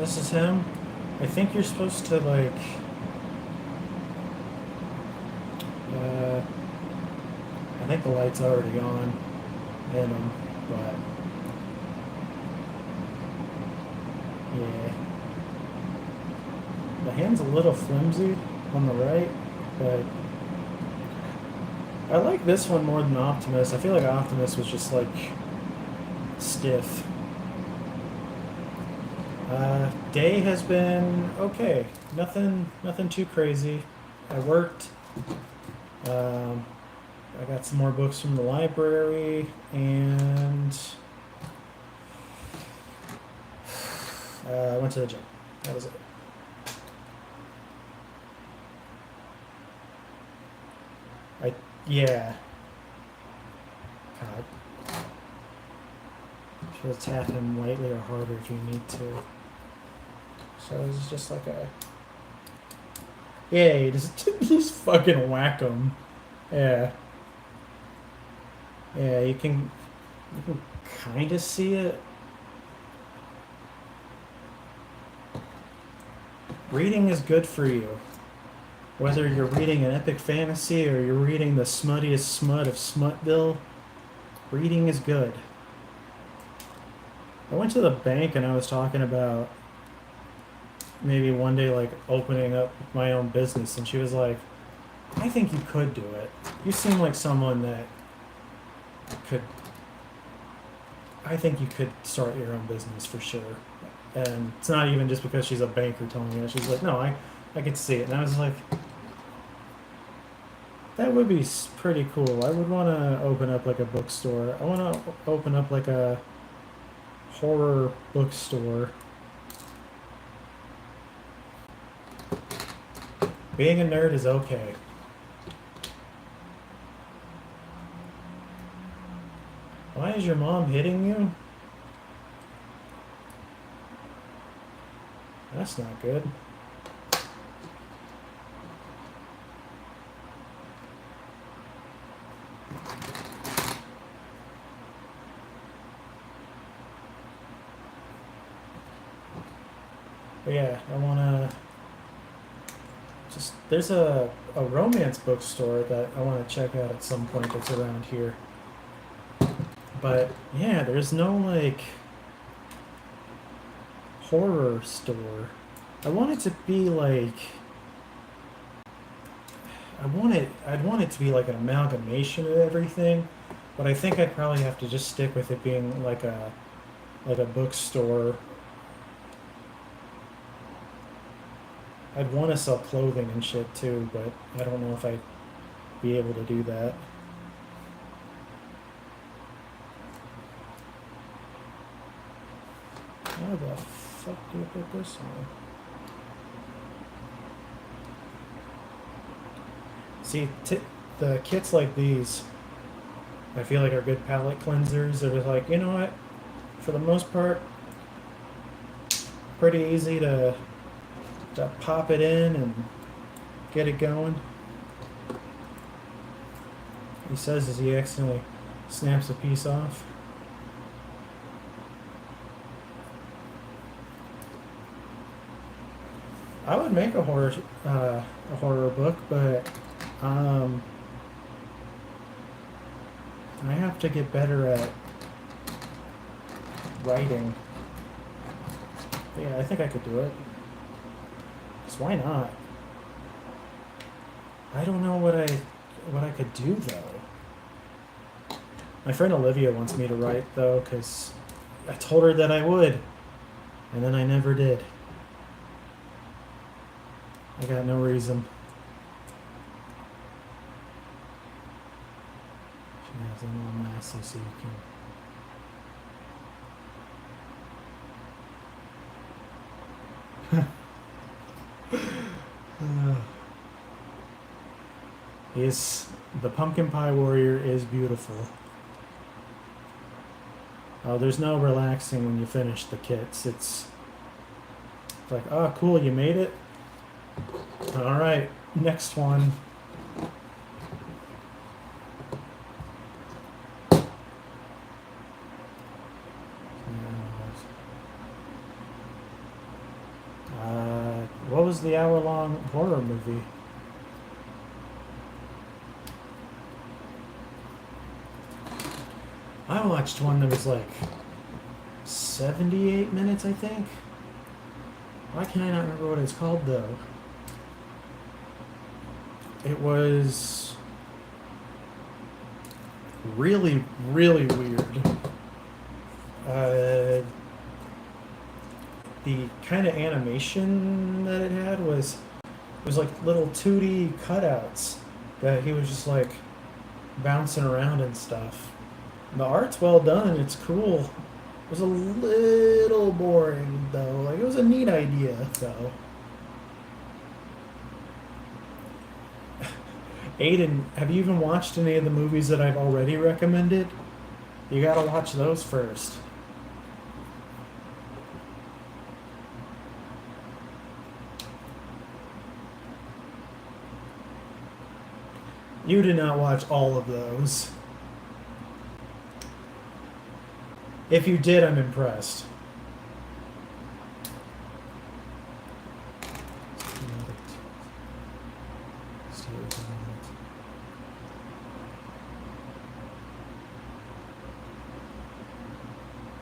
Speaker 1: This is him. I think you're supposed to like. Uh, I think the light's already on in him, but yeah. The hand's a little flimsy on the right, but I like this one more than Optimus. I feel like Optimus was just like stiff. Day has been okay. Nothing too crazy. I worked. Um, I got some more books from the library, and I went to the gym. That was it. Yeah. God. Just tap him lightly or harder if you need to. So it's just like a. Yeah, you just fucking whack him. Yeah. Yeah, you can kind of see it. Reading is good for you. Whether you're reading an epic fantasy or you're reading the smuttiest smut of Smutville, reading is good. I went to the bank and I was talking about maybe one day like opening up my own business, and she was like, I think you could do it. You seem like someone that could. I think you could start your own business for sure. And it's not even just because she's a banker telling me that. She's like, no, I could see it. And I was like, that would be pretty cool. I would want to open up like a bookstore. I want to open up like a horror bookstore. Being a nerd is okay. Why is your mom hitting you? That's not good. But yeah, I want to just, there's a romance bookstore that I want to check out at some point that's around here. But yeah, there's no like horror store. I want it to be like, I'd want it to be like an amalgamation of everything, but I think I'd probably have to just stick with it being like a bookstore. I'd want to sell clothing and shit too, but I don't know if I'd be able to do that. How the fuck do you put this on? See, the kits like these, I feel like are good palette cleansers. They're just like, you know what? For the most part, pretty easy to pop it in and get it going. He says as he accidentally snaps a piece off. I would make a horror book, but I have to get better at writing. But yeah, I think I could do it. So why not? I don't know what I could do though. My friend Olivia wants me to write though, because I told her that I would, and then I never did. I got no reason. She has a little messy so you can. The pumpkin pie warrior is beautiful. Oh, there's no relaxing when you finish the kits. It's like, oh, cool, you made it. All right, next one. What was the hour-long horror movie? I watched one that was like 78 minutes, I think. Why can I not remember what it's called, though? It was really, really weird. The kind of animation that it had was like little 2D cutouts that he was just like bouncing around and stuff. And the art's well done. It's cool. It was a little boring though. Like it was a neat idea though. Aiden, have you even watched any of the movies that I've already recommended? You gotta watch those first. You did not watch all of those. If you did, I'm impressed.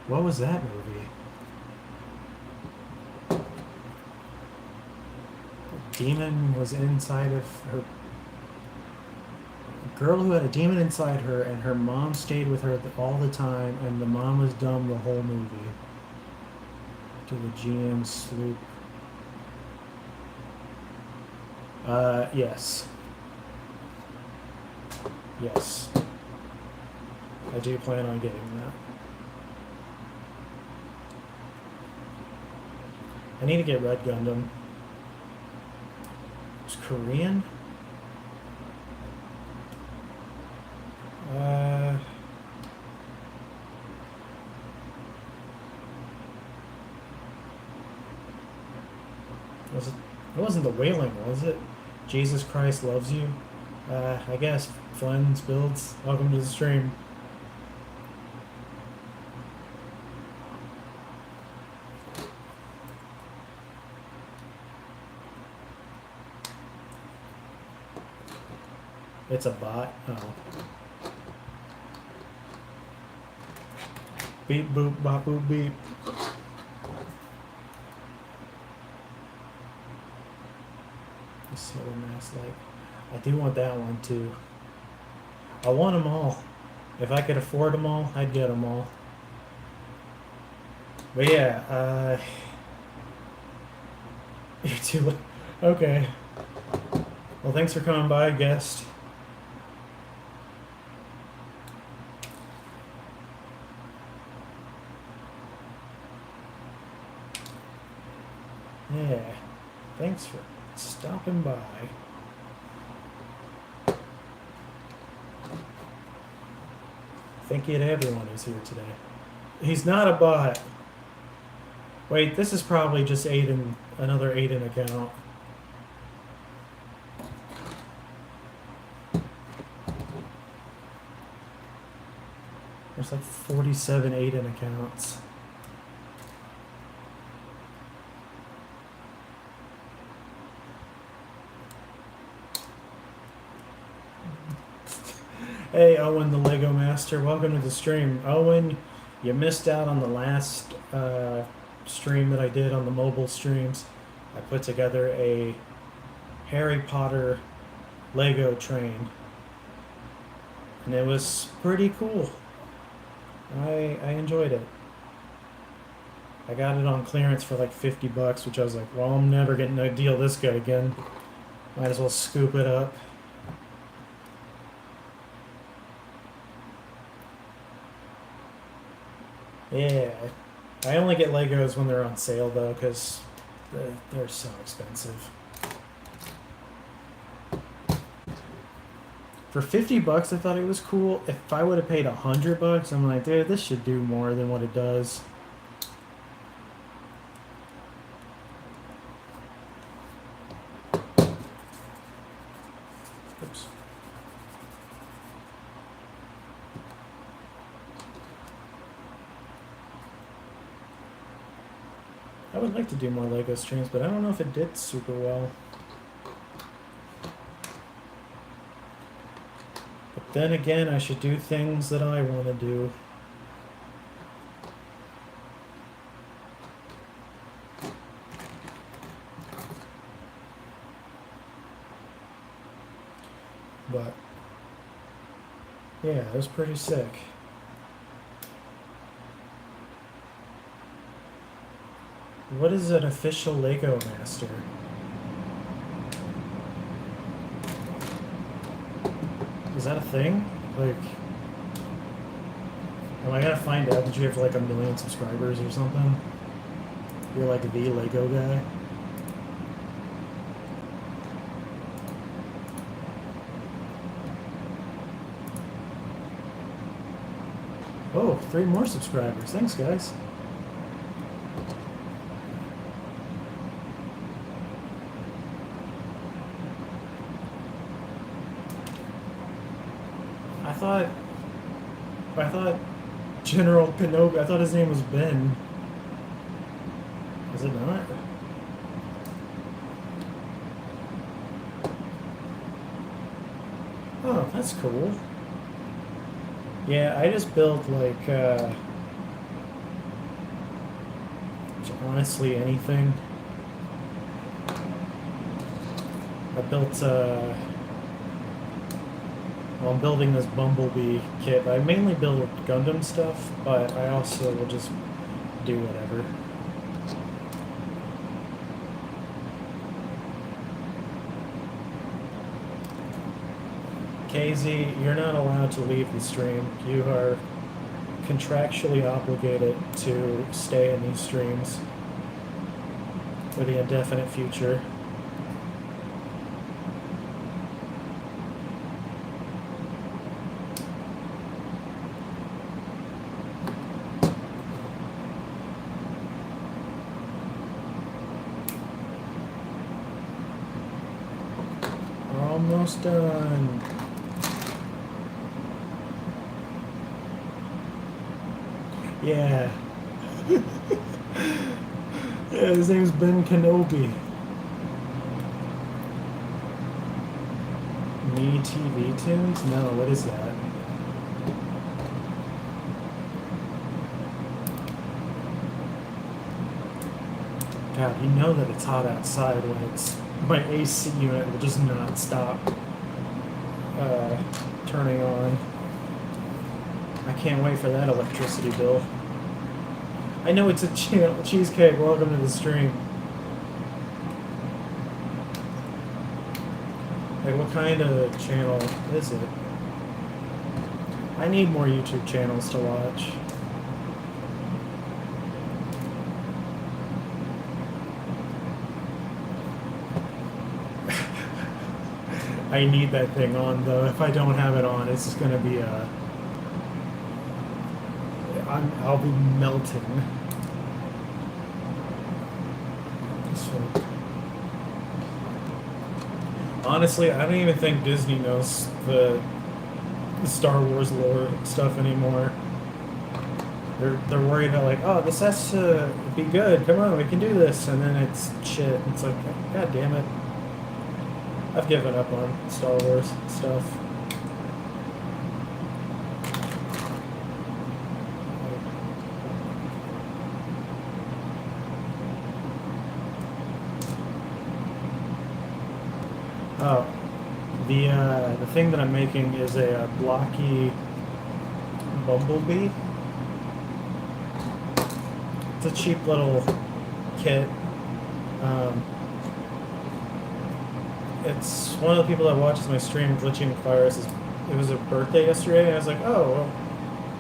Speaker 1: What was that movie? A demon was inside of her. A girl who had a demon inside her, and her mom stayed with her all the time, and the mom was dumb the whole movie. To the GM sloop. Yes. Yes. I do plan on getting that. I need to get Red Gundam. It's Korean? Was it? It wasn't the Wailing, was it? Jesus Christ Loves You? I guess. Flens builds. Welcome to the stream. It's a bot? Oh. Beep boop bop boop beep. Silver Mass Light. I do want that one too. I want them all. If I could afford them all, I'd get them all. But yeah, you too. Okay. Well, thanks for coming by, guest. Yeah. Thanks for stopping by. Thank you to everyone who's here today. He's not a bot. Wait, this is probably just Aiden, another Aiden account. There's like 47 Aiden accounts. Hey, Owen, the Lego Master. Welcome to the stream. Owen, you missed out on the last stream that I did on the mobile streams. I put together a Harry Potter Lego train. And it was pretty cool. I enjoyed it. I got it on clearance for like 50 bucks, which I was like, well, I'm never getting a deal this good again. Might as well scoop it up. Yeah, I only get Legos when they're on sale though, because they're so expensive. For 50 bucks, I thought it was cool. If I would have paid 100 bucks, I'm like, dude, this should do more than what it does. Oops. That would like to do more Lego streams, but I don't know if it did super well. But then again, I should do things that I want to do. But yeah, it was pretty sick. What is an official Lego master? Is that a thing? Like, am I gonna find out that you have like 1 million subscribers or something? You're like the Lego guy? Oh, 3 more subscribers. Thanks, guys. I thought General Kenobi, I thought his name was Ben. Is it not? Oh, that's cool. Yeah, I just built like, honestly anything. I built, well, I'm building this Bumblebee kit. I mainly build Gundam stuff, but I also will just do whatever. KZ, you're not allowed to leave the stream. You are contractually obligated to stay in these streams for the indefinite future. Almost done. Yeah. Yeah, his name's Ben Kenobi. Me TV tunes? No, what is that? God, you know that it's hot outside when it's my AC unit will just not stop turning on. I can't wait for that electricity bill. I know it's a cheesecake. Welcome to the stream. Like, what kind of channel is it? I need more YouTube channels to watch. I need that thing on, though. If I don't have it on, it's just gonna be a... I'll be melting. So, honestly, I don't even think Disney knows the Star Wars lore stuff anymore. They're worried about like, oh, this has to be good. Come on, we can do this, and then it's shit. It's like, god damn it. I've given up on Star Wars stuff. Oh, the thing that I'm making is a blocky Bumblebee. It's a cheap little kit. It's one of the people that watches my stream, Glitching Virus. It was her birthday yesterday, and I was like, oh, well,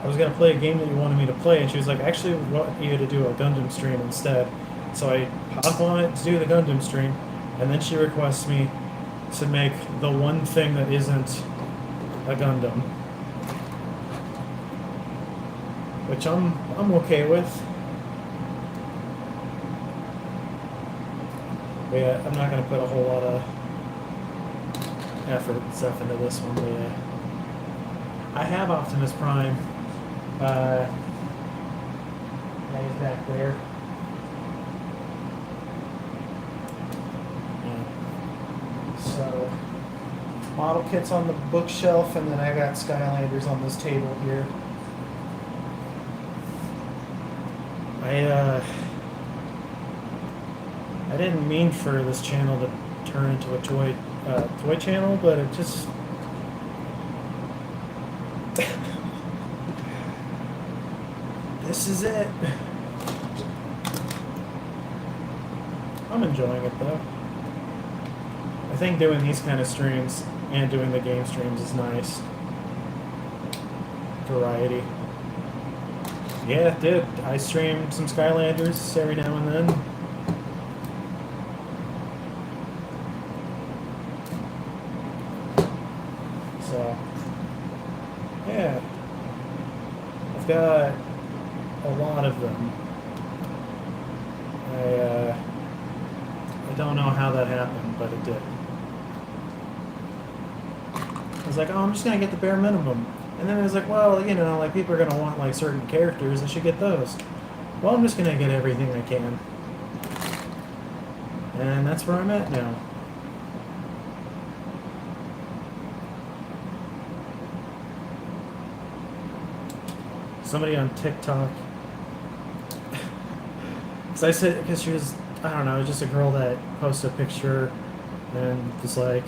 Speaker 1: I was going to play a game that you wanted me to play, and she was like, actually, we want you to do a Gundam stream instead. So I hop on it to do the Gundam stream, and then she requests me to make the one thing that isn't a Gundam. Which I'm okay with. But yeah, I'm not going to put a whole lot of effort and stuff into this one, but yeah. I have Optimus Prime. Yeah, he's back there. So, model kits on the bookshelf, and then I got Skylanders on this table here. I didn't mean for this channel to turn into a toy channel, but it just this is it. I'm enjoying it though. I think doing these kind of streams and doing the game streams is nice. Variety. Yeah, dude. I stream some Skylanders every now and then. So, yeah. I've got a lot of them. I don't know how that happened, but it did. I was like, oh, I'm just gonna get the bare minimum. And then I was like, well, you know, like people are gonna want like certain characters, I should get those. Well, I'm just gonna get everything I can. And that's where I'm at now. Somebody on TikTok, because she was, I don't know, just a girl that posted a picture and was like,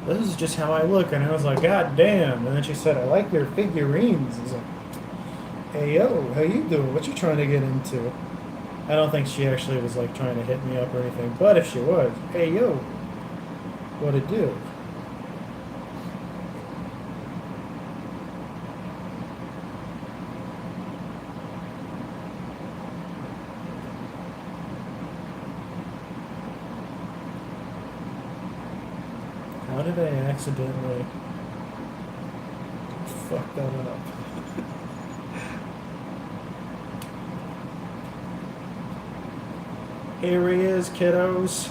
Speaker 1: this is just how I look, and I was like, God damn. And then she said, I like your figurines. I was like, hey yo, how you doing? What you trying to get into? I don't think she actually was like trying to hit me up or anything, but if she was, hey yo, what it do? How did I accidentally fuck that up? Here he is, kiddos.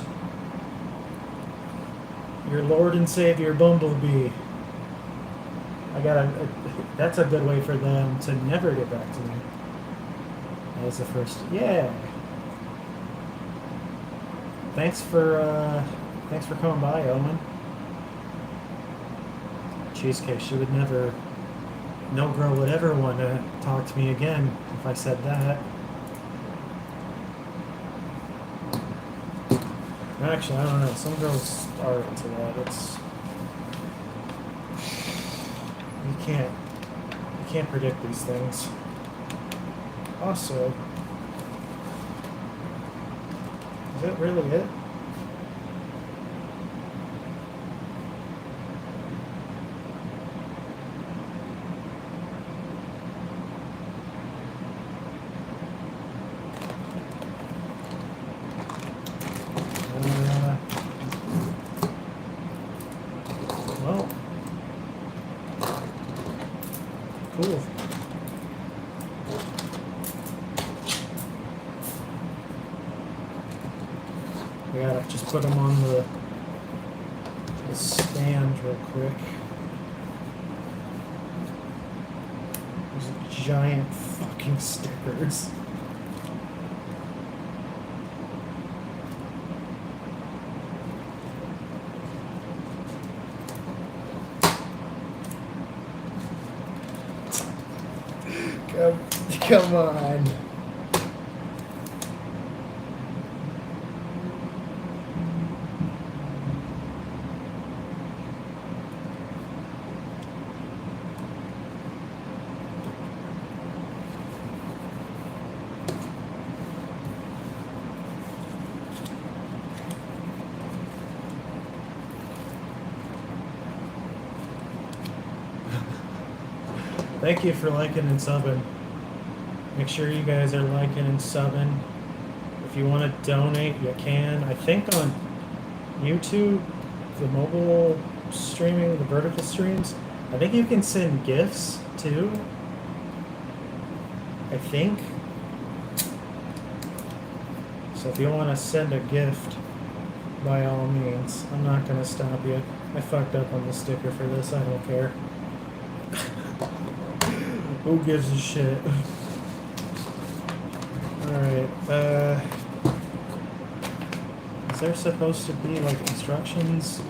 Speaker 1: Your Lord and Savior Bumblebee. That's a good way for them to never get back to me. That was the first, yeah. Thanks for coming by, Owen. Cheesecake, she would never, no girl would ever want to talk to me again if I said that. Actually, I don't know, some girls are into that. You can't predict these things. Also, is that really it? Well, cool. We gotta just put them on the stand real quick. These giant fucking stickers. Come on. Thank you for liking and subbing. Make sure you guys are liking and subbing. If you want to donate, you can. I think on YouTube, the mobile streaming, the vertical streams, I think you can send gifts too. I think. So if you want to send a gift, by all means, I'm not going to stop you. I fucked up on the sticker for this, I don't care. Who gives a shit? Alright, Is there supposed to be like instructions?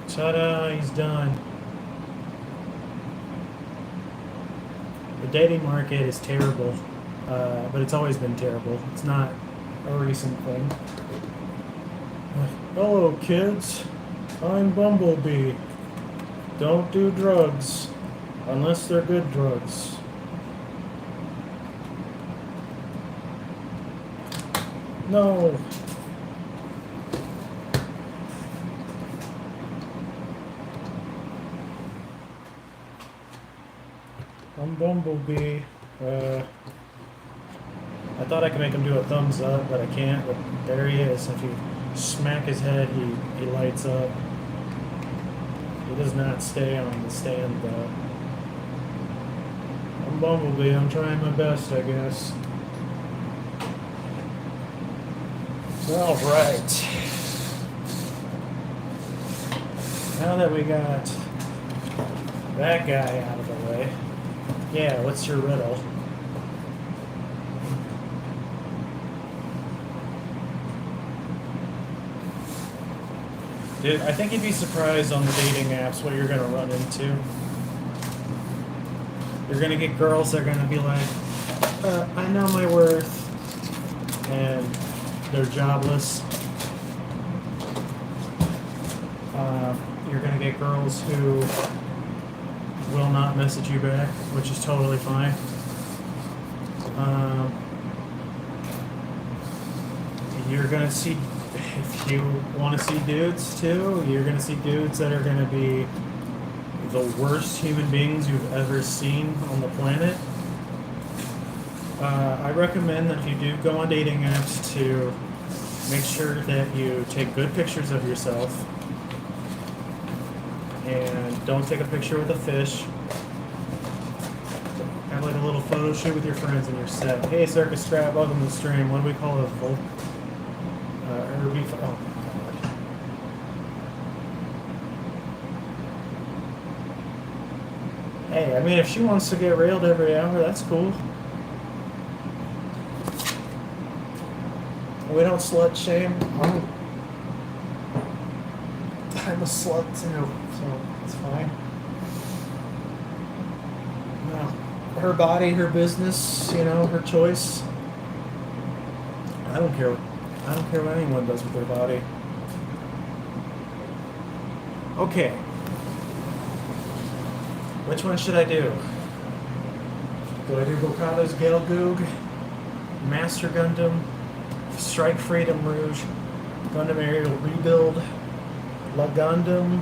Speaker 1: Ta-da, he's done. The dating market is terrible, but it's always been terrible. It's not a recent thing. Hello, kids. I'm Bumblebee. Don't do drugs, unless they're good drugs. No. I'm Bumblebee. I thought I could make him do a thumbs up, but I can't. But there he is. If you smack his head, he lights up. He does not stay on the stand, though. I'm Bumblebee. I'm trying my best, I guess. All right. Now that we got that guy out of the way, yeah, what's your riddle? Dude, I think you'd be surprised on the dating apps what you're going to run into. You're going to get girls that are going to be like, I know my worth, and they're jobless. You're going to get girls who will not message you back, which is totally fine. You're going to see, if you want to see dudes too, you're going to see dudes that are going to be the worst human beings you've ever seen on the planet. I recommend that if you do go on dating apps to make sure that you take good pictures of yourself and don't take a picture with a fish. Have like a little photo shoot with your friends and you're set. Hey, Circus Strap, welcome to the stream. What do we call a oh my god. Hey, I mean, if she wants to get railed every hour, that's cool. We don't slut shame. I'm a slut too, so it's fine. No. Her body, her business, you know, her choice. I don't care. I don't care what anyone does with their body. Okay. Which one should I do? Do I do Bokado's Gale Goog, Master Gundam, Strike Freedom Rouge, Gundam Aerial Rebuild, La Gundam,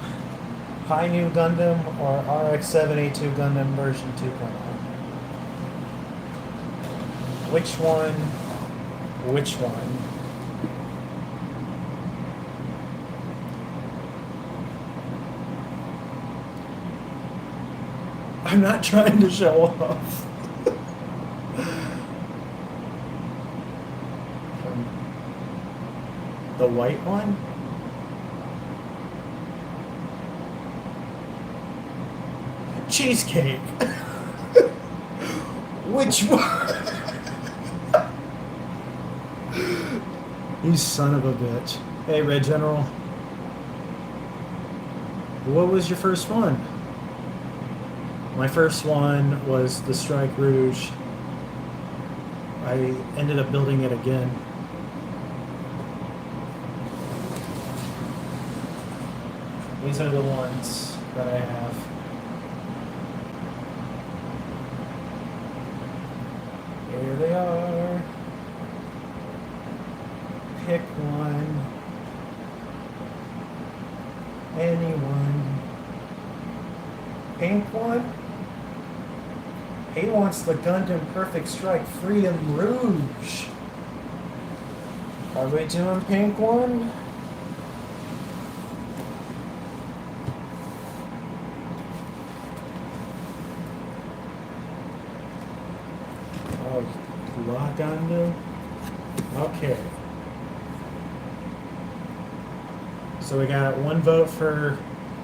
Speaker 1: High New Gundam, or RX-782 Gundam version 2.0? Which one? Which one? I'm not trying to show off. The white one? Cheesecake. Which one? You son of a bitch. Hey, Red General. What was your first one? My first one was the Strike Rouge. I ended up building it again. These are the ones that I have. Here they are. Pick one. Anyone. Pink one? He wants the Gundam Perfect Strike Freedom Rouge. Are we doing pink one? La Gundam. Okay. So we got one vote for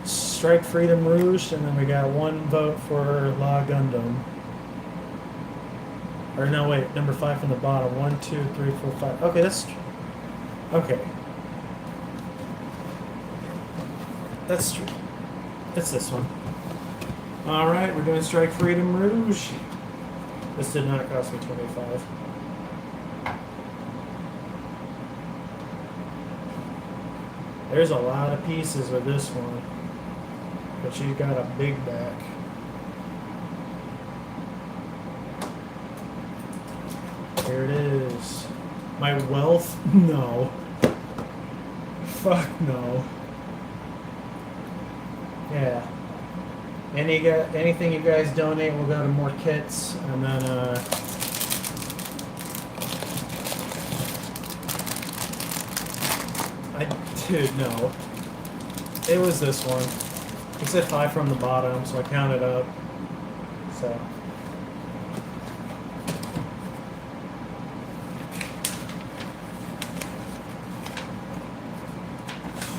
Speaker 1: Strike Freedom Rouge, and then we got one vote for La Gundam. Or no, wait, number 5 from the bottom. 1, 2, 3, 4, 5. Okay, that's... Okay. That's true. It's this one. Alright, we're doing Strike Freedom Rouge. This did not cost me 25. There's a lot of pieces with this one. But you got a big back. Here it is. My wealth? No. Fuck no. Yeah. Anything you guys donate will go to more kits, and then dude, no. It was this one. He said 5 from the bottom, so I counted up. So.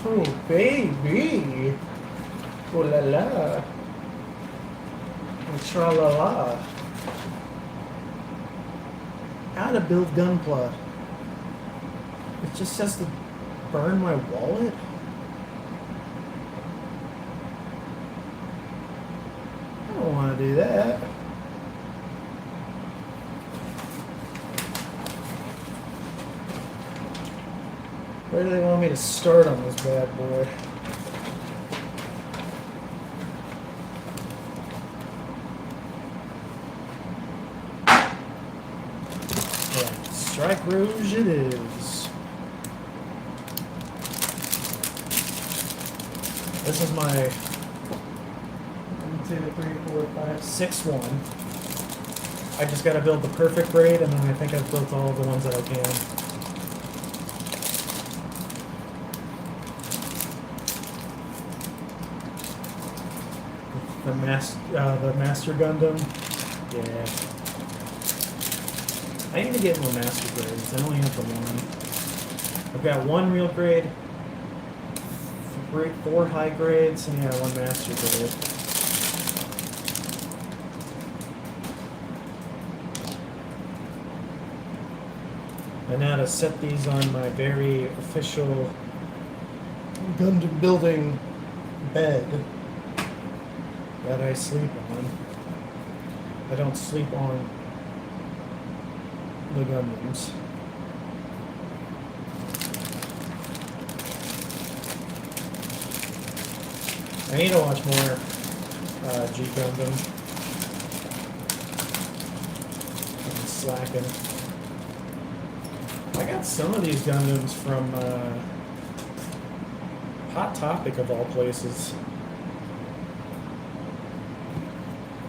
Speaker 1: Oh, baby. Oh la la. Tra la la. How to build Gunpla. It just says to burn my wallet? I don't want to do that. Where do they want me to start on this bad boy? Yeah, Strike Rouge it is. This is my 1, 2, 3, 4, 5, 6 one. I just gotta build the perfect grade, and then I think I've built all the ones that I can. The Master Gundam. Yeah. I need to get more Master grades. I only have the one. I've got 1 real grade, 4 high grades, and yeah, 1 Master grade. And now to set these on my very official Gundam building bed that I sleep on. I don't sleep on the Gundams. I need to watch more G Gundam. I'm slacking. I got some of these Gundams from Hot Topic of all places.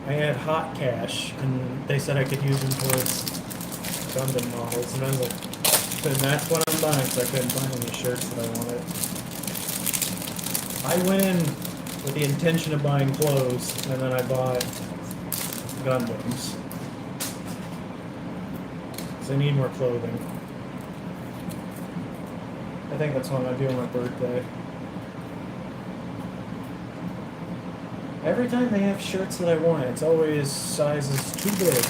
Speaker 1: I had hot cash, and they said I could use them towards Gundam models, and then that's what I'm buying, because I couldn't find any shirts that I wanted. I went in with the intention of buying clothes, and then I bought Gundams. Because I need more clothing. I think that's what I'm going to do on my birthday. Every time they have shirts that I want, it's always sizes too big.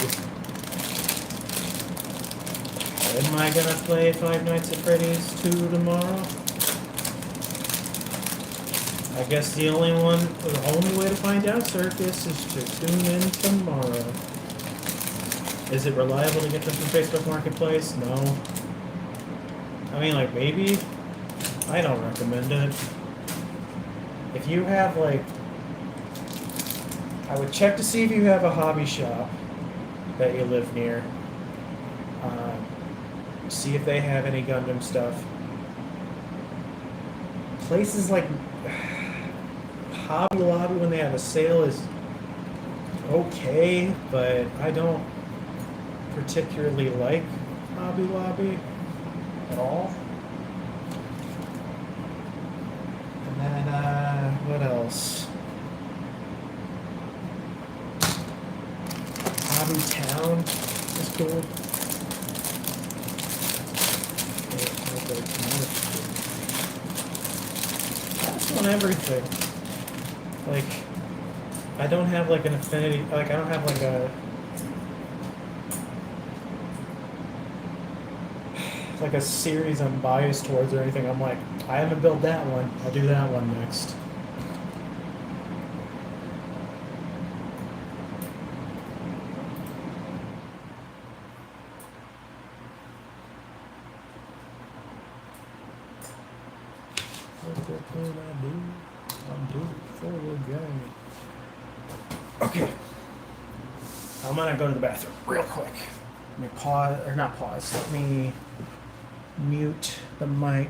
Speaker 1: Am I gonna play Five Nights at Freddy's 2 tomorrow? I guess the only way to find out, Circus, is to tune in tomorrow. Is it reliable to get them from Facebook Marketplace? No. I mean, like, maybe. I don't recommend it. If you have, like, I would check to see if you have a hobby shop that you live near. See if they have any Gundam stuff. Places like Hobby Lobby, when they have a sale, is okay, but I don't particularly like Hobby Lobby at all. And then, what else? Hobby Town is cool. on everything. Like, I don't have like an affinity, like I don't have like a series I'm biased towards or anything. I'm like, I haven't built that one. I'll do that one next. What can I do? I'll do it for the game. Okay. I'm gonna go to the bathroom real quick. Let me pause, or not pause, let me mute the mic.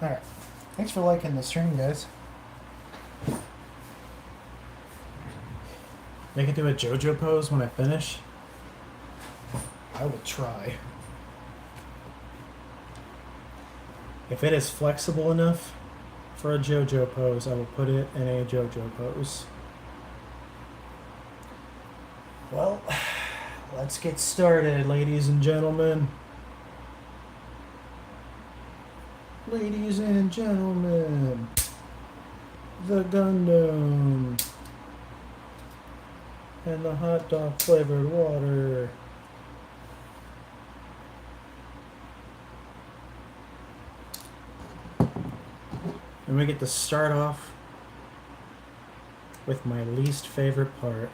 Speaker 1: Alright, thanks for liking the stream, guys. Make it do a JoJo pose when I finish? I will try. If it is flexible enough for a JoJo pose, I will put it in a JoJo pose. Well, let's get started, ladies and gentlemen. Ladies and gentlemen, the Gundam and the hot dog flavored water. And we get to start off with my least favorite part,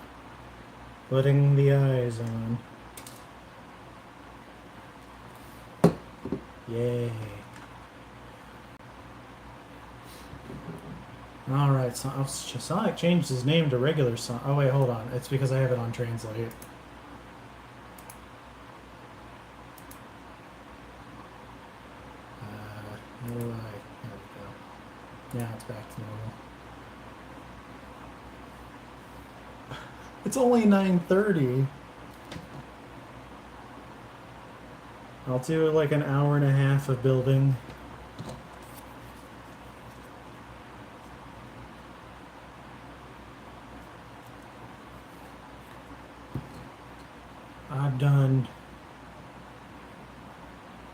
Speaker 1: putting the eyes on. Yay. Alright, so Sonic changed his name to regular Sonic. Oh wait, hold on. It's because I have it on translate. How do I... There we go. Now it's back to normal. It's only 9:30. I'll do like an hour and a half of building.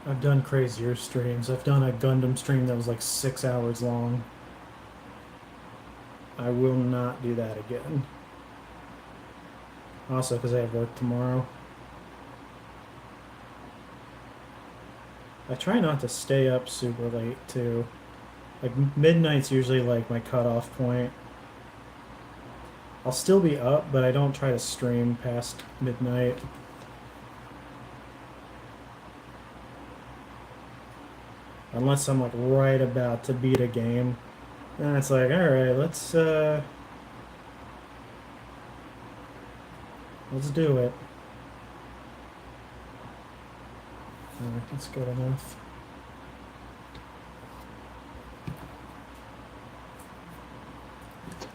Speaker 1: I've done crazier streams. I've done a Gundam stream that was like 6 hours long. I will not do that again. Also, because I have work tomorrow. I try not to stay up super late, too. Like, midnight's usually like my cutoff point. I'll still be up, but I don't try to stream past midnight. Unless I'm like right about to beat a game. Then it's like, alright, let's do it. Alright, that's good enough.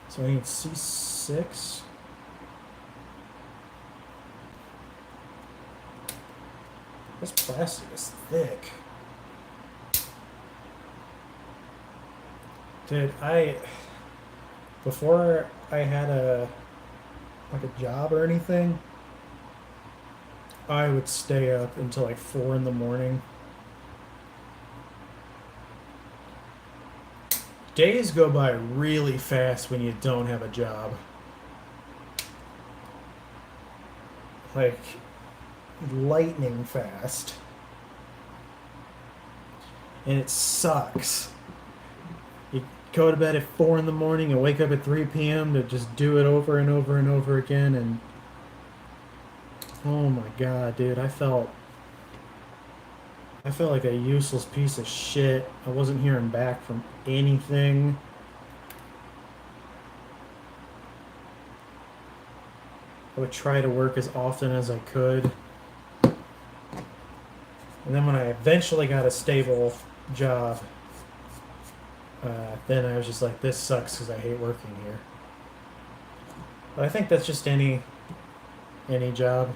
Speaker 1: So I need C6. This plastic is thick. Dude, before I had a job or anything, I would stay up until like 4 in the morning. Days go by really fast when you don't have a job. Like, lightning fast. And it sucks. You go to bed at 4 in the morning and wake up at 3 p.m. to just do it over and over and over again. And oh my god, dude, I felt like a useless piece of shit. I wasn't hearing back from anything. I would try to work as often as I could. And then when I eventually got a stable job, then I was just like, this sucks because I hate working here. But I think that's just any job.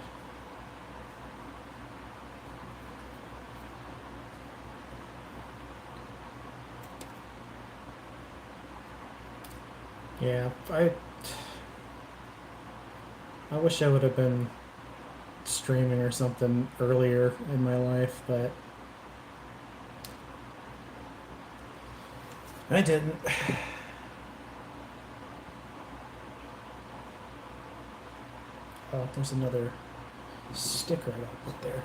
Speaker 1: Yeah, I wish I would have been streaming or something earlier in my life, but I didn't. Oh, there's another sticker I gotta put there.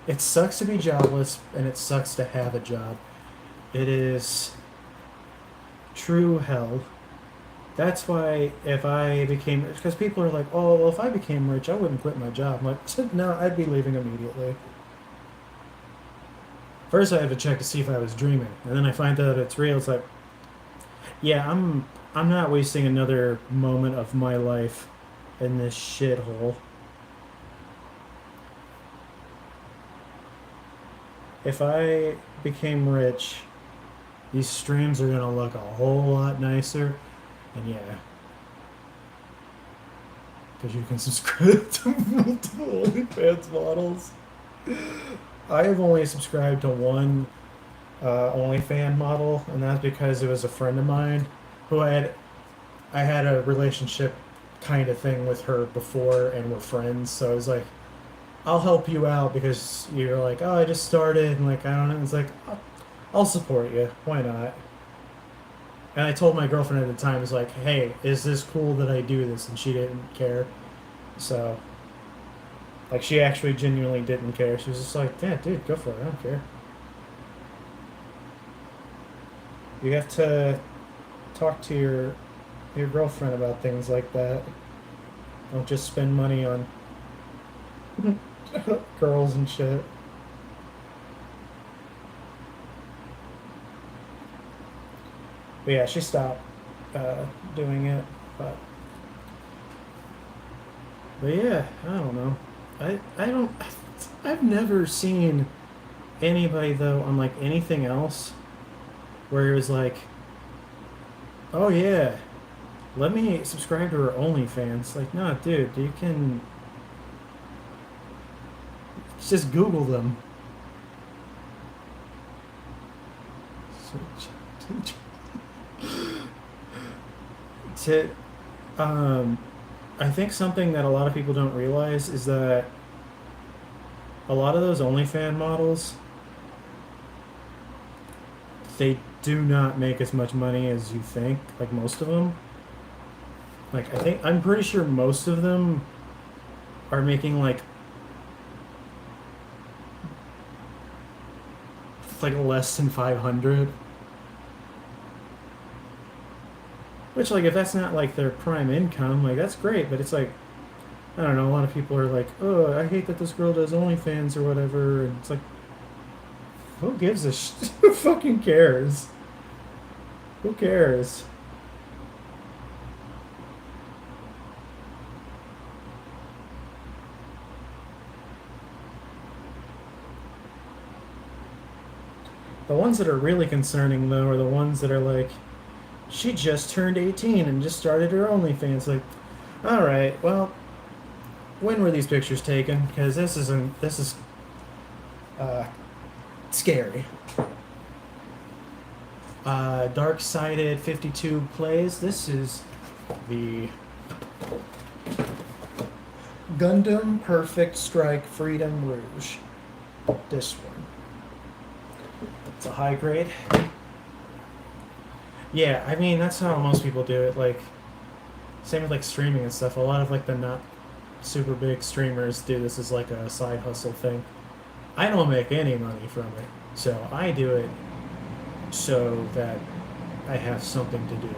Speaker 1: It sucks to be jobless, and it sucks to have a job. It is true hell. That's why if I became, because people are like, oh, well, if I became rich, I wouldn't quit my job. I'm like, no, I'd be leaving immediately. First, I have to check to see if I was dreaming, and then I find out it's real. It's like, yeah, I'm not wasting another moment of my life in this shithole. If I became rich, these streams are gonna look a whole lot nicer. And yeah, because you can subscribe to multiple OnlyFans models. I have only subscribed to one OnlyFans model, and that's because it was a friend of mine who I had a relationship kind of thing with her before, and we're friends. So I was like, I'll help you out because you're like, oh, I just started, and like I don't know. It's like, I'll support you. Why not? And I told my girlfriend at the time, I was like, hey, is this cool that I do this? And she didn't care. So, like, she actually genuinely didn't care. She was just like, yeah, dude, go for it. I don't care. You have to talk to your girlfriend about things like that. Don't just spend money on girls and shit. But yeah, she stopped doing it. But yeah, I don't know. I don't. I've never seen anybody though on like anything else where it was like, oh yeah, let me subscribe to her OnlyFans. Like, no, dude, you can just Google them. To, I think something that a lot of people don't realize is that a lot of those OnlyFans models, they do not make as much money as you think. Like most of them. Like I'm pretty sure most of them are making like less than 500. Which, like, if that's not, like, their prime income, like, that's great, but it's like, I don't know, a lot of people are like, oh, I hate that this girl does OnlyFans or whatever, and it's like, who gives a shit? Who fucking cares? Who cares? The ones that are really concerning, though, are the ones that are like, she just turned 18 and just started her OnlyFans. Like, all right, well, when were these pictures taken? Because this is scary. Dark-sided 52 plays. This is the Gundam Perfect Strike Freedom Rouge. This one. It's a high grade. Yeah, I mean, that's how most people do it. Like, same with like streaming and stuff. A lot of like the not super big streamers do this as like a side hustle thing. I don't make any money from it, so I do it so that I have something to do.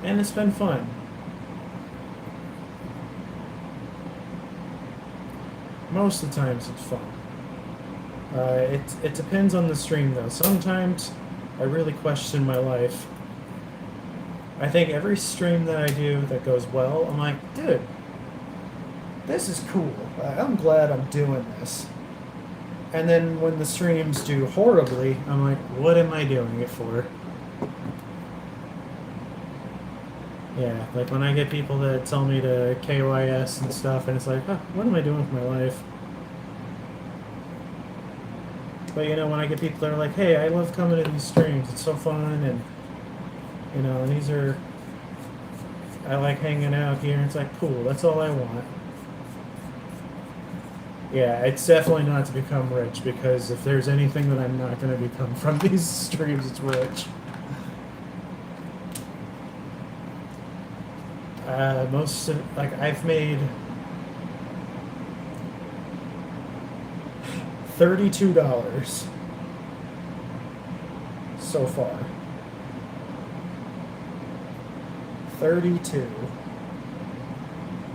Speaker 1: And it's been fun. Most of the times it's fun. It depends on the stream though. Sometimes I really question my life. I think every stream that I do that goes well, I'm like, dude, this is cool. I'm glad I'm doing this. And then when the streams do horribly, I'm like, what am I doing it for? Yeah, like when I get people that tell me to KYS and stuff, and it's like, huh, what am I doing with my life? But you know, when I get people that are like, hey, I love coming to these streams, it's so fun, and you know, and these are, I like hanging out here, and it's like, cool, that's all I want. Yeah, it's definitely not to become rich, because if there's anything that I'm not going to become from these streams, it's rich. Most of, like, I've made $32 so far. 32.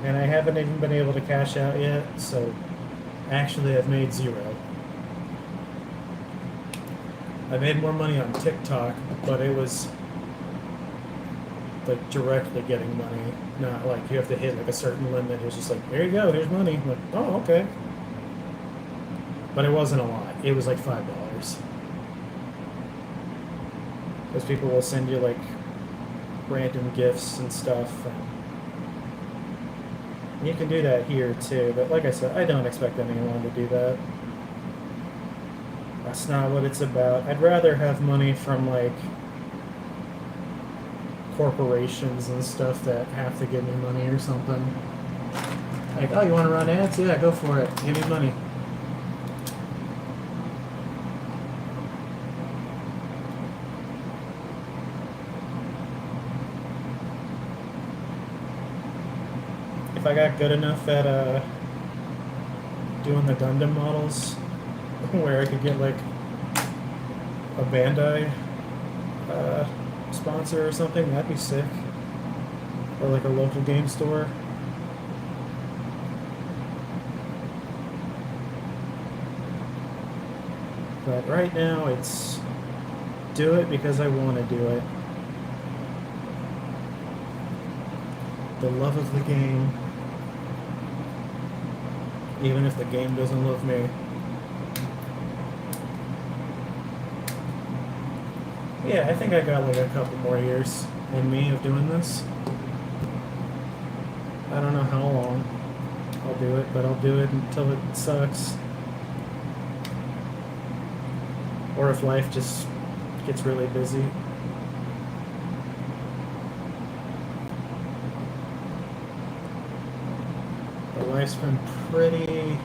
Speaker 1: And I haven't even been able to cash out yet, so actually I've made 0. I made more money on TikTok, but it was like directly getting money, not like you have to hit like a certain limit. It was just like, there you go, here's money. I'm like, oh, okay. But it wasn't a lot. It was like $5. Because people will send you like random gifts and stuff. And you can do that here too, but like I said, I don't expect anyone to do that. That's not what it's about. I'd rather have money from like corporations and stuff that have to give me money or something. Like, oh, you want to run ads? Yeah, go for it. Give me money. If I got good enough at doing the Gundam models, where I could get like a Bandai sponsor or something, that'd be sick. Or like a local game store. But right now it's do it because I want to do it. The love of the game. Even if the game doesn't love me. Yeah, I think I got like a couple more years in me of doing this. I don't know how long I'll do it, but I'll do it until it sucks. Or if life just gets really busy. But life's been pretty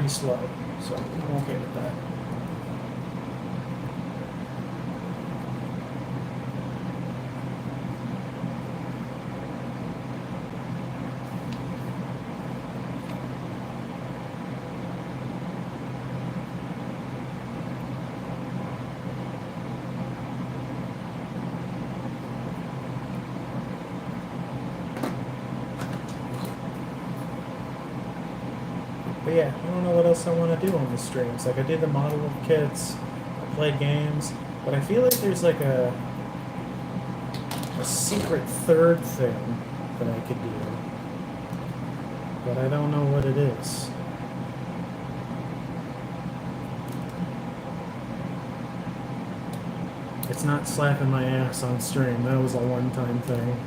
Speaker 1: slow, so I'm okay with that. But yeah, I don't know what else I want to do on the streams. Like I did the model with kids, I played games, but I feel like there's like a secret third thing that I could do. But I don't know what it is. It's not slapping my ass on stream. That was a one-time thing.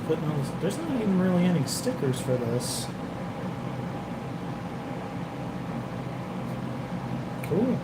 Speaker 1: put no. There's not even really any stickers for this. Cool.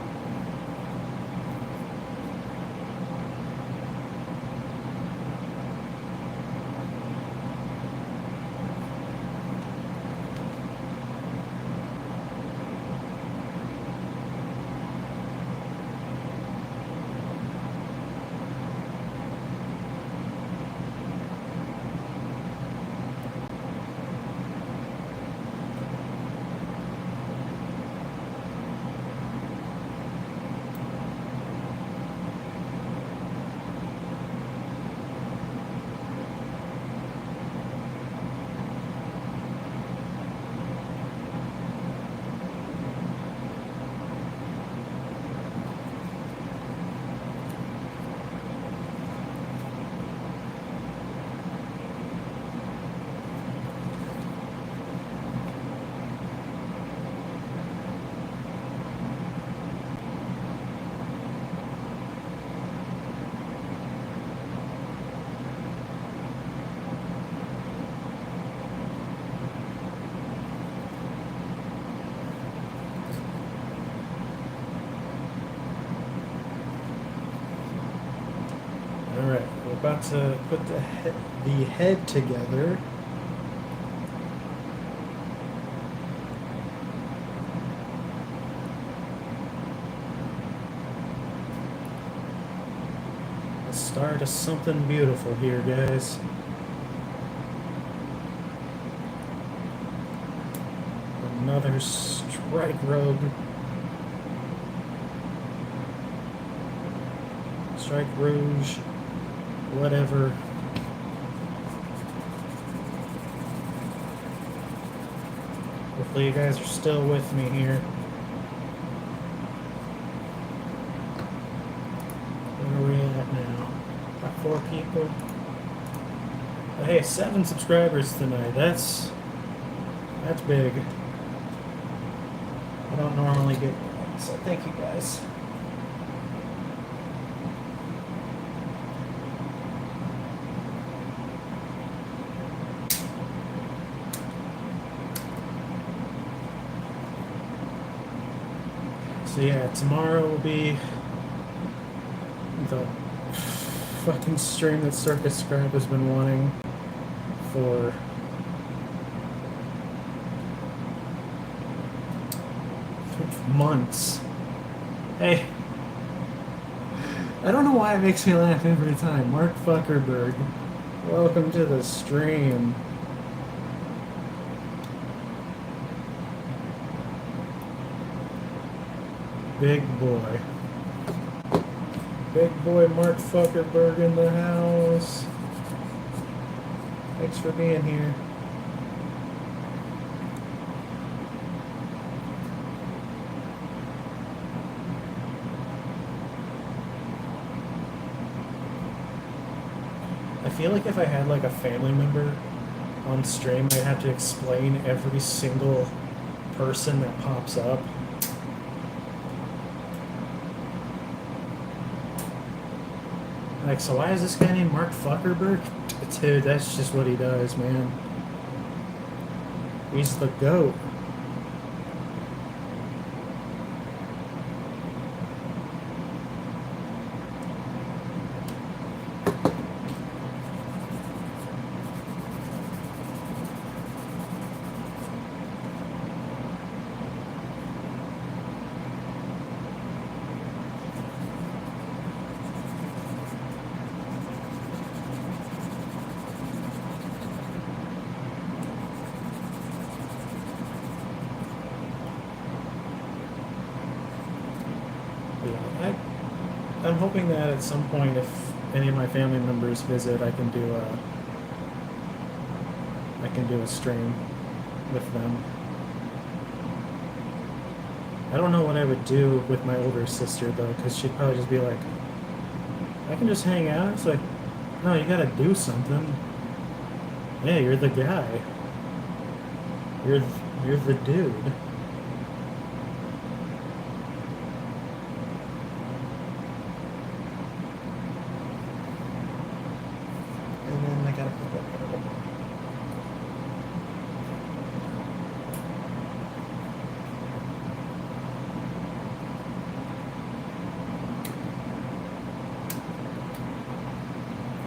Speaker 1: Alright, we're about to put the head together. The start of something beautiful here, guys. Another strike rogue. Strike Rouge. Whatever. Hopefully you guys are still with me here. Where are we at now? Got 4 people. But hey, 7 subscribers tonight. That's big. I don't normally get that, so thank you guys. So yeah, tomorrow will be the fucking stream that Circus Scribe has been wanting for months. Hey, I don't know why it makes me laugh every time. Mark Fuckerberg, welcome to the stream. Big boy. Big boy Mark Fuckerberg in the house. Thanks for being here. I feel like if I had like a family member on stream, I'd have to explain every single person that pops up. Like, so why is this guy named Mark Fuckerberg? Dude, that's just what he does, man. He's the GOAT. I'm hoping that at some point, if any of my family members visit, I can do a stream with them. I don't know what I would do with my older sister though, because she'd probably just be like, "I can just hang out." It's like, no, you gotta do something. Yeah, you're the guy. You're the dude. And then I gotta put that there.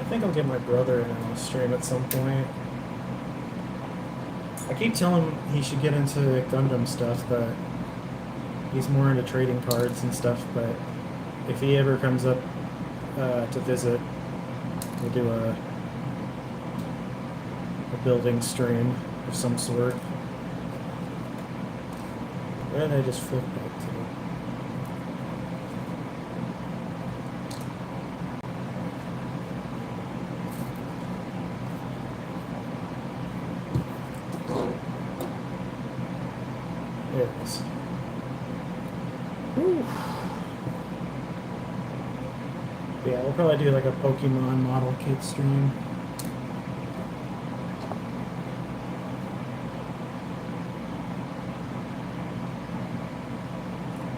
Speaker 1: think I'll get my brother in on a stream at some point. I keep telling him he should get into Gundam stuff, but he's more into trading cards and stuff. But if he ever comes up to visit, we'll do a building stream of some sort. Where did I just flip back to? There it is. Whew. Yeah, we'll probably do like a Pokemon model kit stream.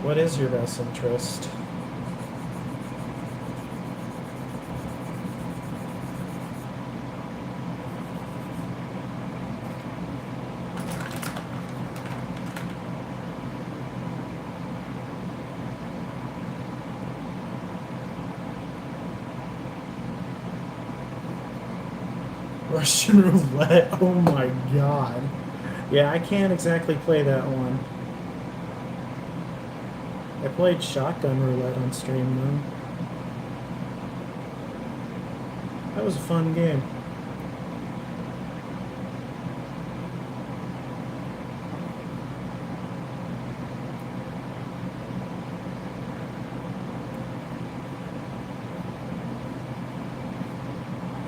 Speaker 1: What is your best interest? Russian roulette, oh my god. Yeah, I can't exactly play that one. I played shotgun roulette on stream though. That was a fun game.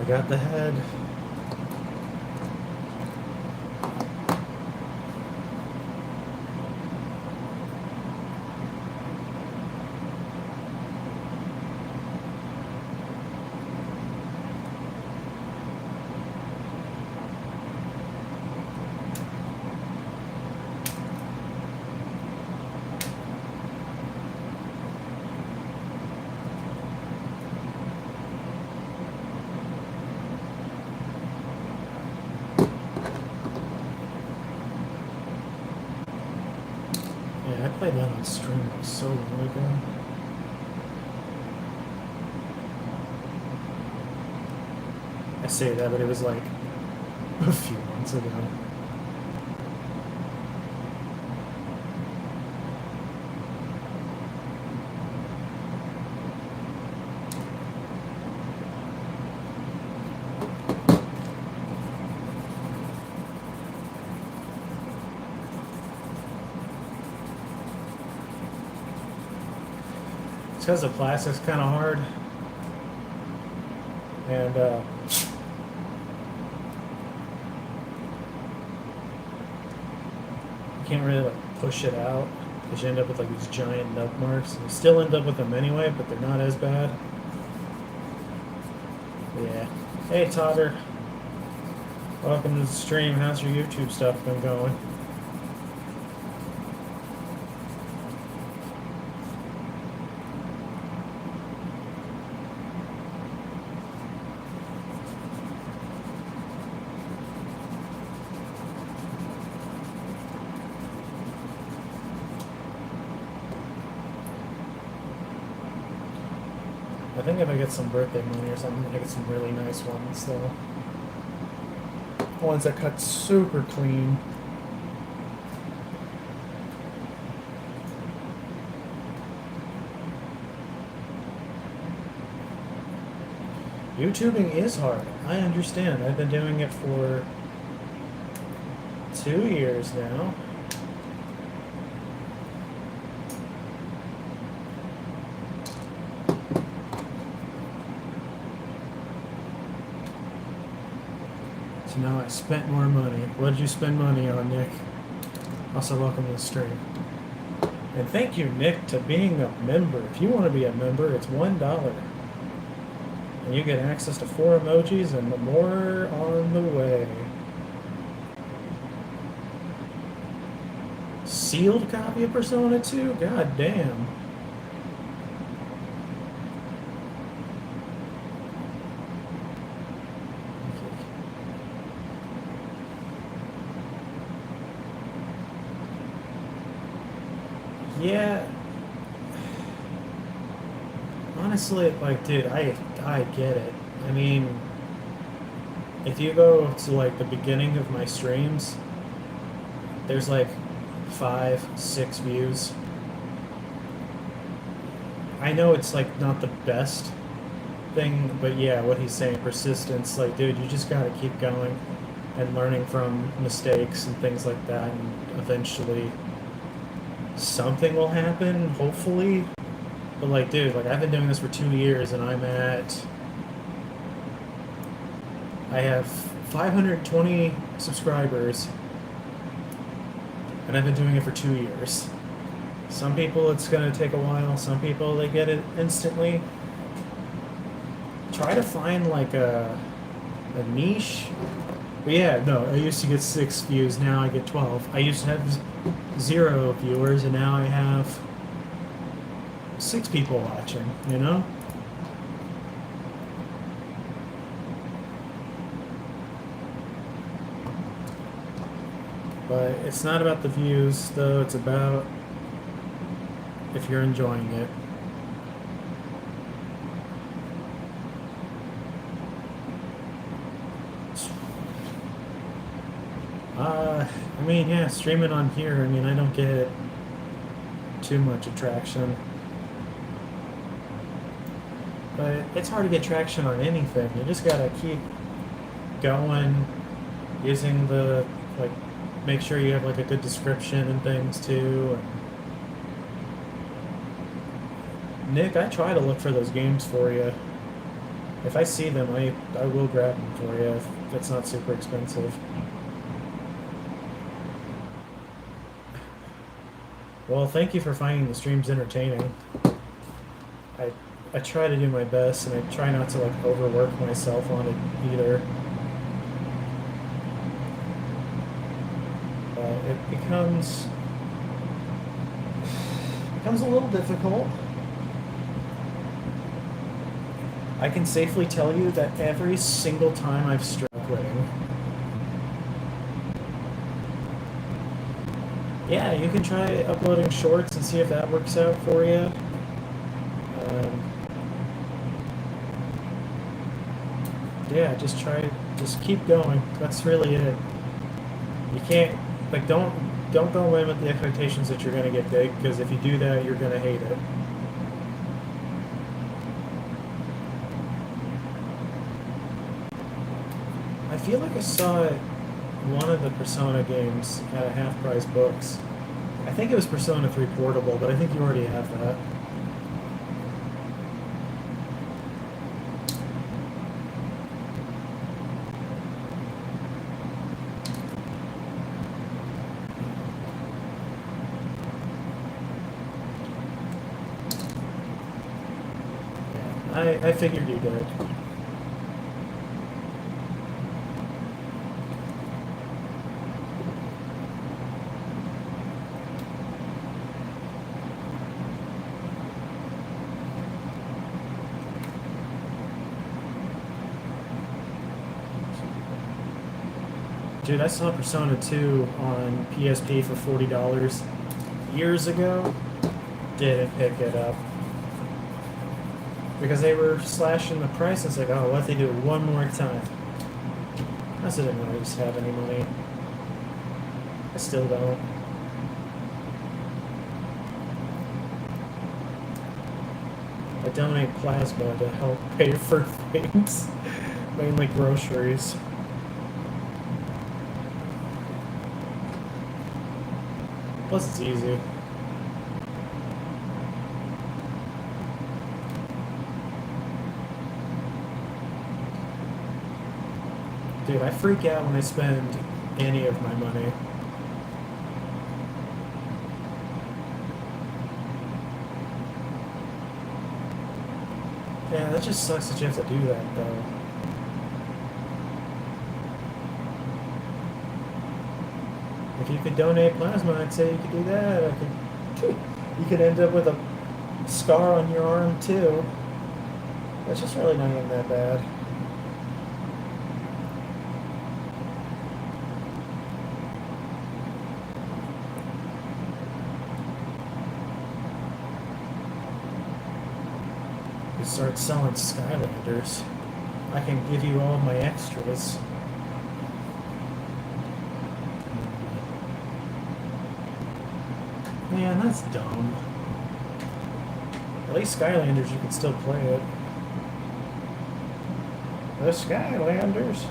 Speaker 1: I got the head. I played that on stream so long ago. I say that, but it was like a few months ago. It's because the plastic's kind of hard, and you can't really like push it out because you end up with like these giant nub marks. You still end up with them anyway, but they're not as bad. Yeah. Hey Totter, welcome to the stream. How's your YouTube stuff been going? I think if I get some birthday money or something, I'm gonna get some really nice ones though. Ones that cut super clean. YouTubing is hard. I understand. I've been doing it for 2 years now. So now I spent more money. What did you spend money on, Nick? Also, welcome to the stream. And thank you, Nick, to being a member. If you want to be a member, it's $1. And you get access to 4 emojis and more on the way. Sealed copy of Persona 2? God damn. Yeah. Honestly, like, dude, I get it. I mean, if you go to like the beginning of my streams, there's like 5, 6 views. I know it's like not the best thing, but yeah, what he's saying, persistence, like, dude, you just gotta keep going and learning from mistakes and things like that, and eventually something will happen, hopefully. But like, dude, like, I've been doing this for 2 years and I have 520 subscribers, and I've been doing it for 2 years. Some people it's gonna take a while, some people they get it instantly. Try to find like a niche. But yeah, no, I used to get 6 views, now I get 12. I used to have 0 viewers, and now I have 6 people watching, you know? But it's not about the views, though, it's about if you're enjoying it. I mean, yeah, streaming on here, I mean, I don't get too much attraction. But it's hard to get traction on anything. You just gotta keep going, using the, like, make sure you have, like, a good description and things, too. And Nick, I try to look for those games for you. If I see them, I will grab them for you if it's not super expensive. Well, thank you for finding the streams entertaining. I try to do my best, and I try not to like overwork myself on it either. It becomes a little difficult. I can safely tell you that every single time I've struggling. Yeah, you can try uploading shorts and see if that works out for you. Yeah, just keep going. That's really it. You can't, like, don't go in with the expectations that you're gonna get big, because if you do that, you're gonna hate it. I feel like I saw one of the Persona games at half-price books. I think it was Persona 3 Portable, but I think you already have that. I figured you did. Dude, I saw Persona 2 on PSP for $40 years ago. Didn't pick it up. Because they were slashing the price. It's like, oh, what if they do it one more time? I still didn't really just have any money. I still don't. I donate plasma to help pay for things. Mainly groceries. Plus it's easy. Dude, I freak out when I spend any of my money. Yeah, that just sucks that you have to do that, though. If you could donate plasma, I'd say you could do that. You could end up with a scar on your arm, too. That's just really not even that bad. Start selling Skylanders. I can give you all my extras. Man, that's dumb. At least Skylanders, you can still play it. The Skylanders.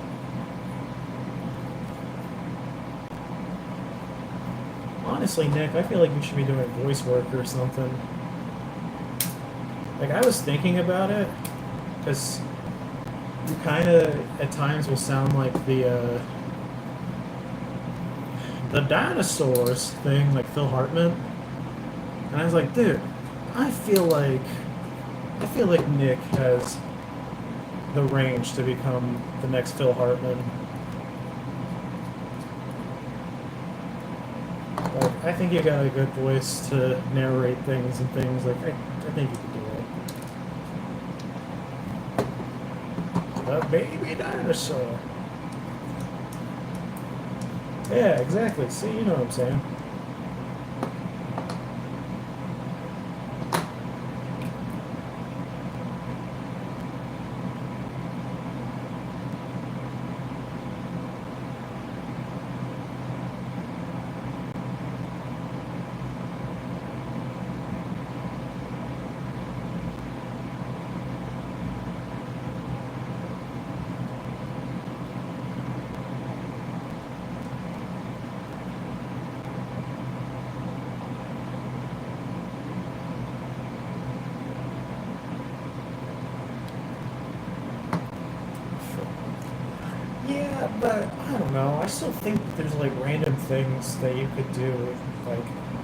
Speaker 1: Honestly, Nick, I feel like you should be doing voice work or something. Like, I was thinking about it, because you kind of, at times, will sound like the dinosaurs thing, like Phil Hartman. And I was like, dude, I feel like Nick has the range to become the next Phil Hartman. Like, I think you got a good voice to narrate things and things. Like, I think you could do it. The baby dinosaur. Yeah, exactly. See, you know what I'm saying. Yeah, but I don't know. I still think there's like random things that you could do. Like,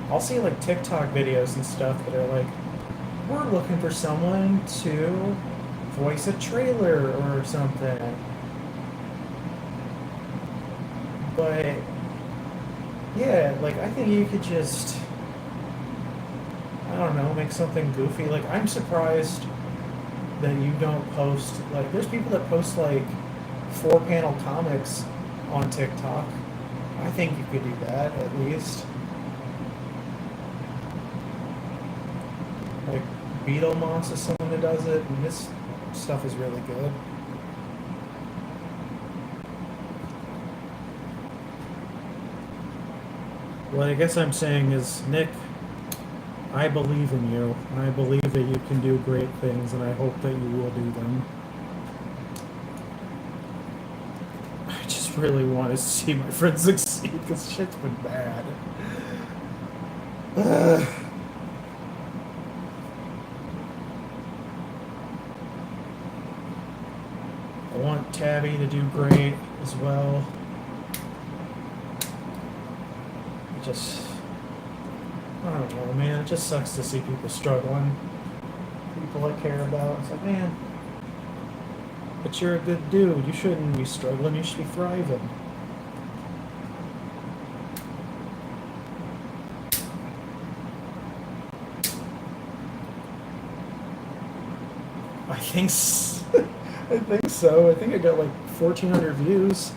Speaker 1: I'll see like TikTok videos and stuff that are like, we're looking for someone to voice a trailer or something. But yeah, like I think you could just, I don't know, make something goofy. Like, I'm surprised that you don't post, like, there's people that post like 4-panel comics on TikTok. I think you could do that at least. Like, Beetlemonster is someone who does it, and this stuff is really good. What I guess I'm saying is, Nick, I believe in you. I believe that you can do great things, and I hope that you will do them. I just really want to see my friend succeed, because shit's been bad. I want Tabby to do great as well. It just, I don't know, man. It just sucks to see people struggling. People I care about. It's like, man, but you're a good dude. You shouldn't be struggling. You should be thriving. I think I think so. I think I got like 1,400 views.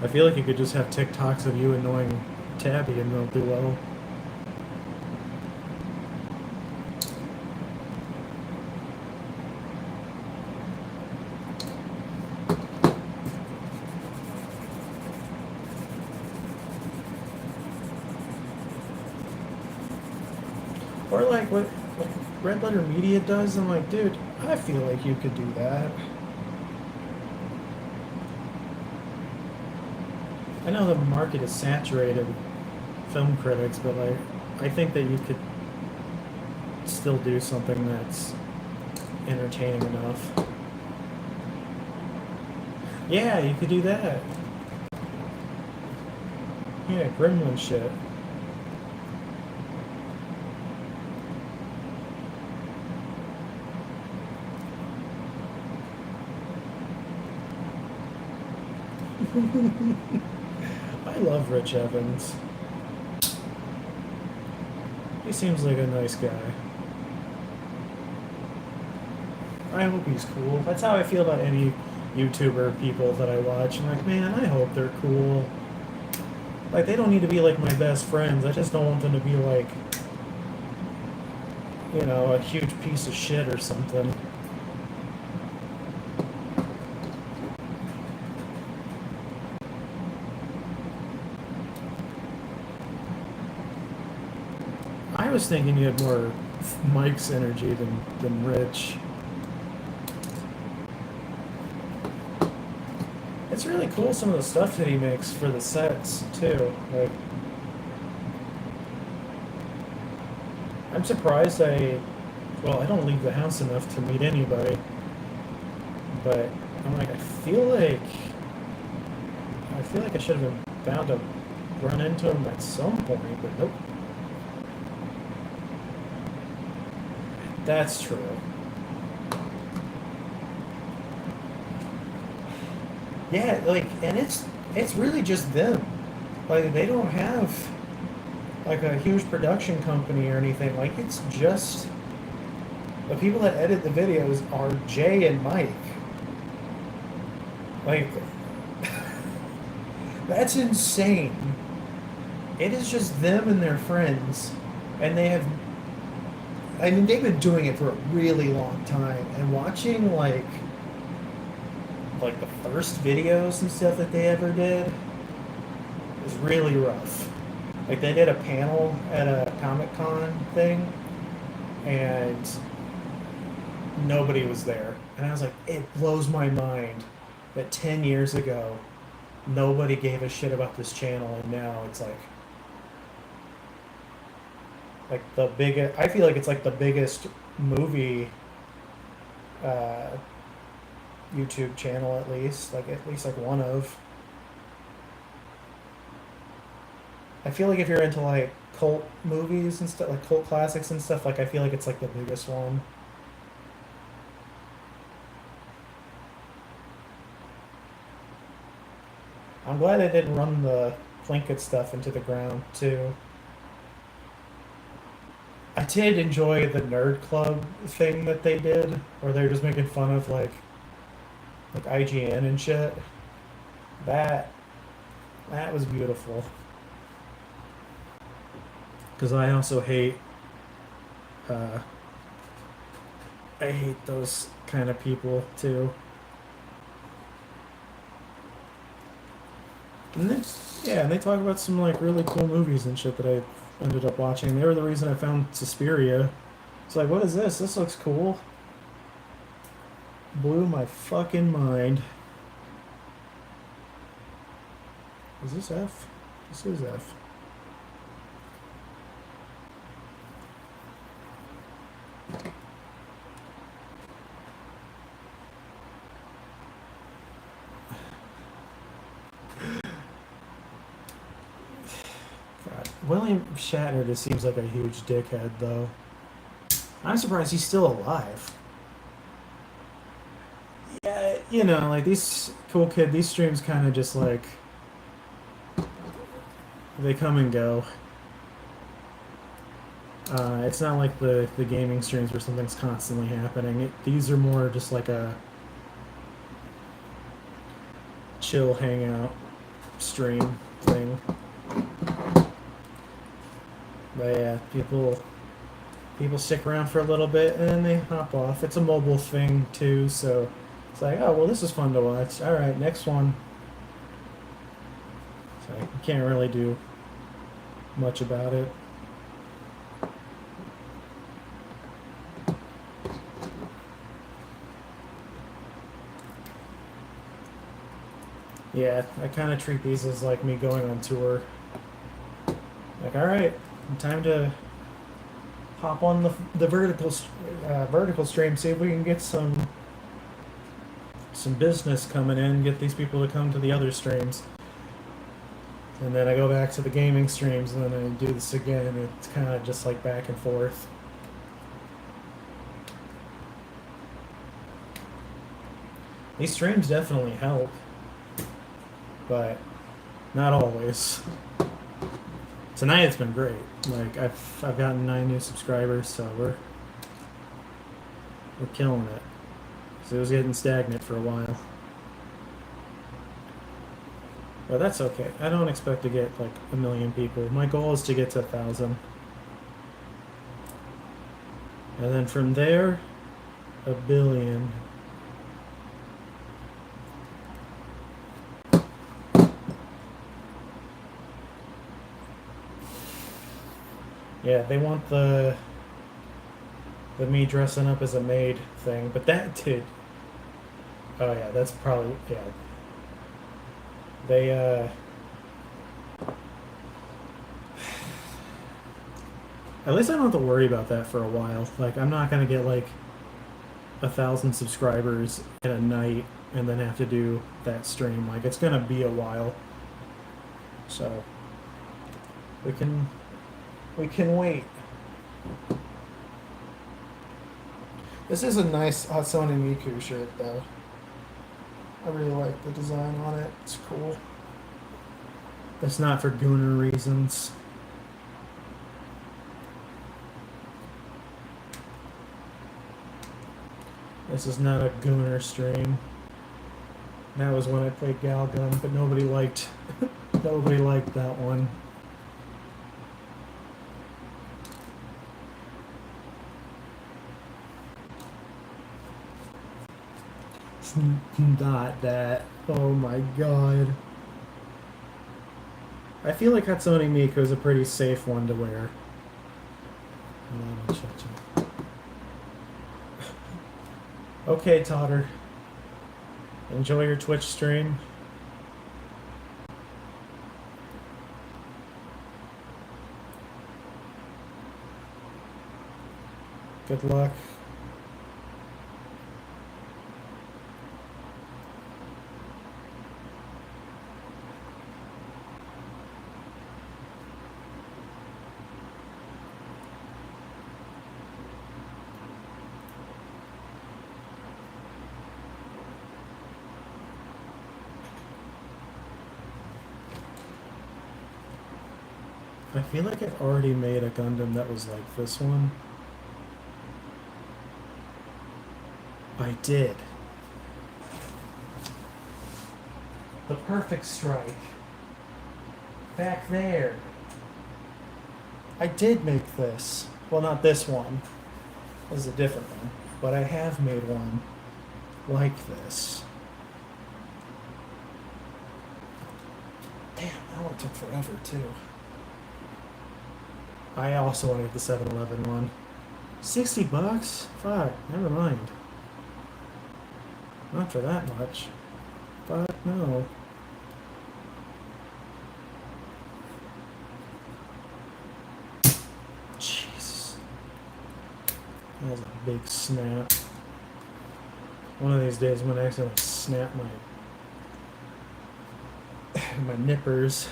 Speaker 1: I feel like you could just have TikToks of you annoying Tabby and they'll do well. Or like what Red Letter Media does. I'm like, dude, I feel like you could do that. I know the market is saturated with film critics, but like, I think that you could still do something that's entertaining enough. Yeah, you could do that. Yeah, Gremlin shit. I love Rich Evans. He seems like a nice guy. I hope he's cool. That's how I feel about any YouTuber people that I watch. I'm like, man, I hope they're cool. Like, they don't need to be like my best friends. I just don't want them to be like you know, a huge piece of shit or something. I was thinking you had more Mike's energy than Rich. It's really cool some of the stuff that he makes for the sets too. Like, I'm surprised well, I don't leave the house enough to meet anybody, but I'm like, I feel like I should have been bound to run into him at some point, but nope. That's true. Yeah, like, and it's really just them. Like, they don't have like a huge production company or anything. Like, it's just the people that edit the videos are Jay and Mike. Like, that's insane. It is just them and their friends, and I mean, they've been doing it for a really long time. And watching like the first videos and stuff that they ever did is really rough. Like, they did a panel at a Comic-Con thing, and nobody was there. And I was like, it blows my mind that 10 years ago, nobody gave a shit about this channel, and now it's like the biggest. I feel like it's like the biggest movie uh, YouTube channel, at least like one of. I feel like if you're into like cult movies and stuff, like cult classics and stuff, like I feel like it's like the biggest one. I'm glad they didn't run the Plinkett stuff into the ground too. I did enjoy the nerd club thing that they did, where they're just making fun of like IGN and shit. That that was beautiful. Because uh, I hate those kind of people too. And then, yeah, and they talk about some like really cool movies and shit that I ended up watching. They were the reason I found Suspiria. It's like, what is this? This looks cool. Blew my fucking mind. Is this F? This is F. God. William Shatner just seems like a huge dickhead, though. I'm surprised he's still alive. Yeah, you know, like these these streams kind of just like they come and go. It's not like the gaming streams where something's constantly happening. These are more just like a chill hangout stream thing. But yeah, people stick around for a little bit and then they hop off. It's a mobile thing too, so it's like, oh well, this is fun to watch. All right, next one. So you can't really do much about it. Yeah, I kind of treat these as like me going on tour. Like, all right, time to hop on the vertical stream, see if we can get some business coming in, get these people to come to the other streams, and then I go back to the gaming streams, and then I do this again, and it's kind of just like back and forth. These streams definitely help, but not always. Tonight it's been great. Like I've gotten 9 new subscribers, so we're killing it. So it was getting stagnant for a while. But that's okay. I don't expect to get like 1 million people. My goal is to get to 1,000. And then from there, 1,000,000,000. Yeah, they want the me dressing up as a maid thing, but that did. Oh yeah, that's probably yeah. They at least I don't have to worry about that for a while. Like I'm not gonna get like 1,000 subscribers in a night and then have to do that stream. Like it's gonna be a while. So we can wait. This is a nice Hatsune Miku shirt though. I really like the design on it. It's cool. It's not for Gooner reasons. This is not a Gooner stream. That was when I played Galgun, but nobody liked nobody liked that one. It's not that. Oh my god. I feel like Hatsune Miku is a pretty safe one to wear. Okay, Totter. Enjoy your Twitch stream. Good luck. I feel like I've already made a Gundam that was like this one. I did. The Perfect Strike. Back there. I did make this. Well, not this one. This is a different one. But I have made one like this. Damn, that one took forever too. I also want to get the 7-Eleven one. $60? Fuck, never mind. Not for that much. Fuck no. Jesus. That was a big snap. One of these days I'm gonna accidentally snap my nippers.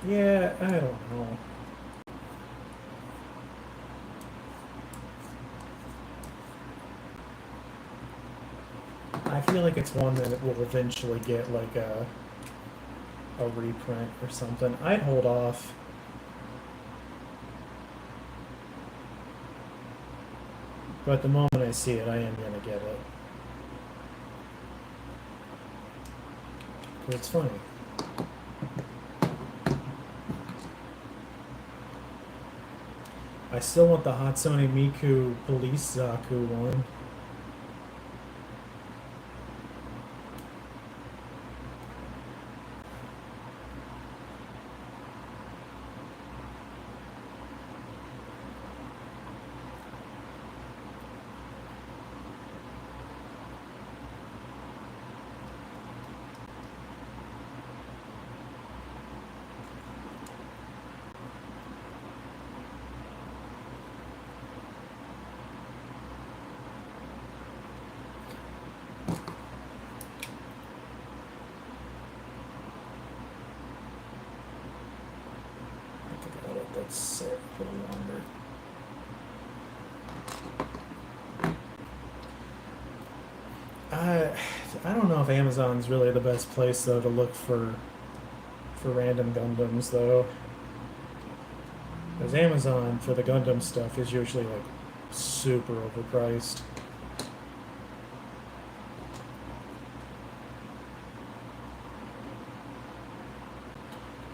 Speaker 1: Yeah, I don't know. I feel like it's one that it will eventually get like a reprint or something. I'd hold off. But the moment I see it, I am gonna get it. It's funny. I still want the Hatsune Miku Police Zaku one. Let's sit a little longer. I don't know if Amazon's really the best place though to look for random Gundams though. Because Amazon for the Gundam stuff is usually like super overpriced.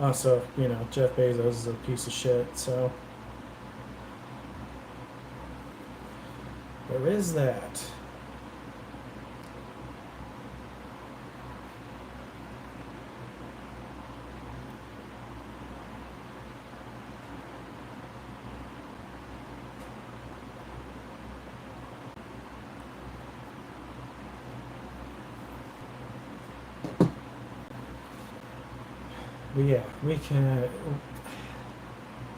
Speaker 1: Also, you know, Jeff Bezos is a piece of shit, so there is that. But yeah, we can.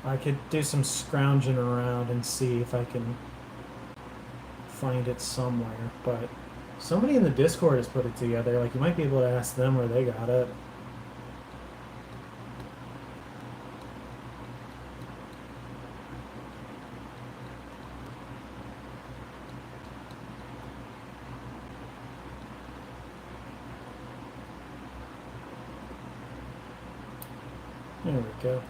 Speaker 1: I could do some scrounging around and see if I can find it somewhere. But somebody in the Discord has put it together. Like, you might be able to ask them where they got it. There we go.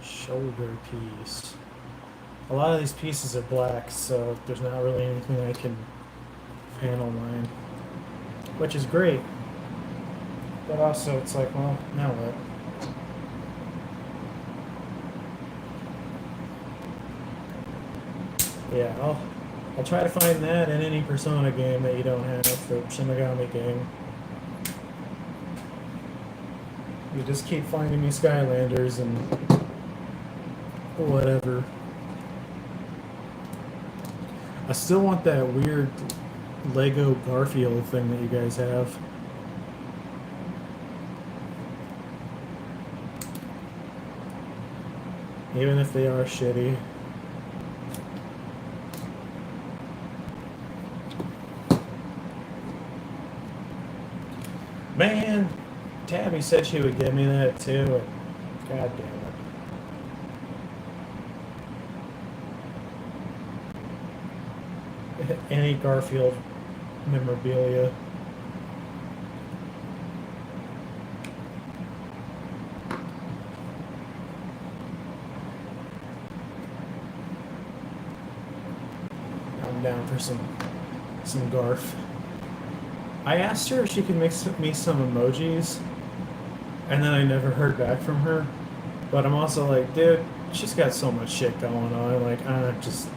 Speaker 1: Shoulder piece. A lot of these pieces are black, so there's not really anything I can panel line, which is great. But also, it's like, well, now what? Yeah, I'll try to find that in any Persona game that you don't have for Shinigami game. You just keep finding me Skylanders and whatever. I still want that weird Lego Garfield thing that you guys have. Even if they are shitty. Man, Tabby said she would give me that too. And God damn it. Any Garfield memorabilia. I'm down for some Garf. I asked her if she could make me some emojis, and then I never heard back from her. But I'm also like, dude, she's got so much shit going on. Like, just...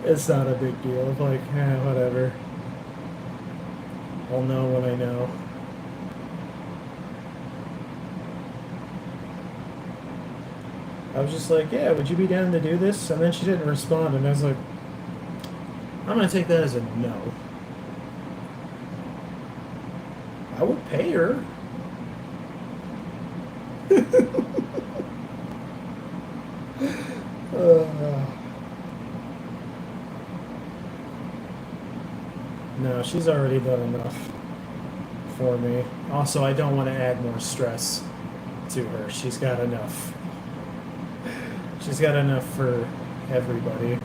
Speaker 1: it's not a big deal. It's like, whatever. I'll know when I know. I was just like, yeah, would you be down to do this? And then she didn't respond, and I was like, I'm gonna take that as a no. I would pay her. No, she's already done enough for me. Also, I don't want to add more stress to her. She's got enough. She's got enough for everybody.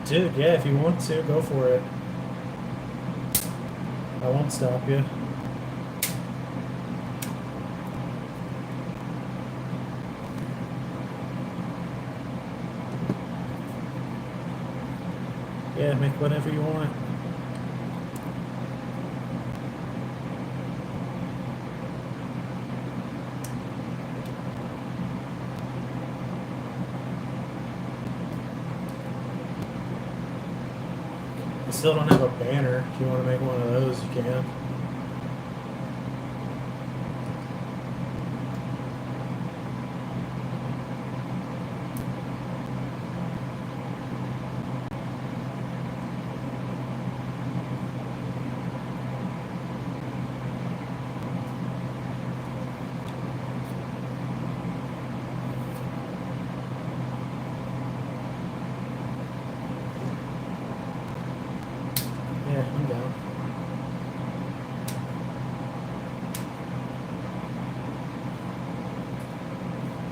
Speaker 1: Dude, yeah, if you want to, go for it. I won't stop you. Yeah, make whatever you want. I still don't have a banner. If you want to make one of those, you can.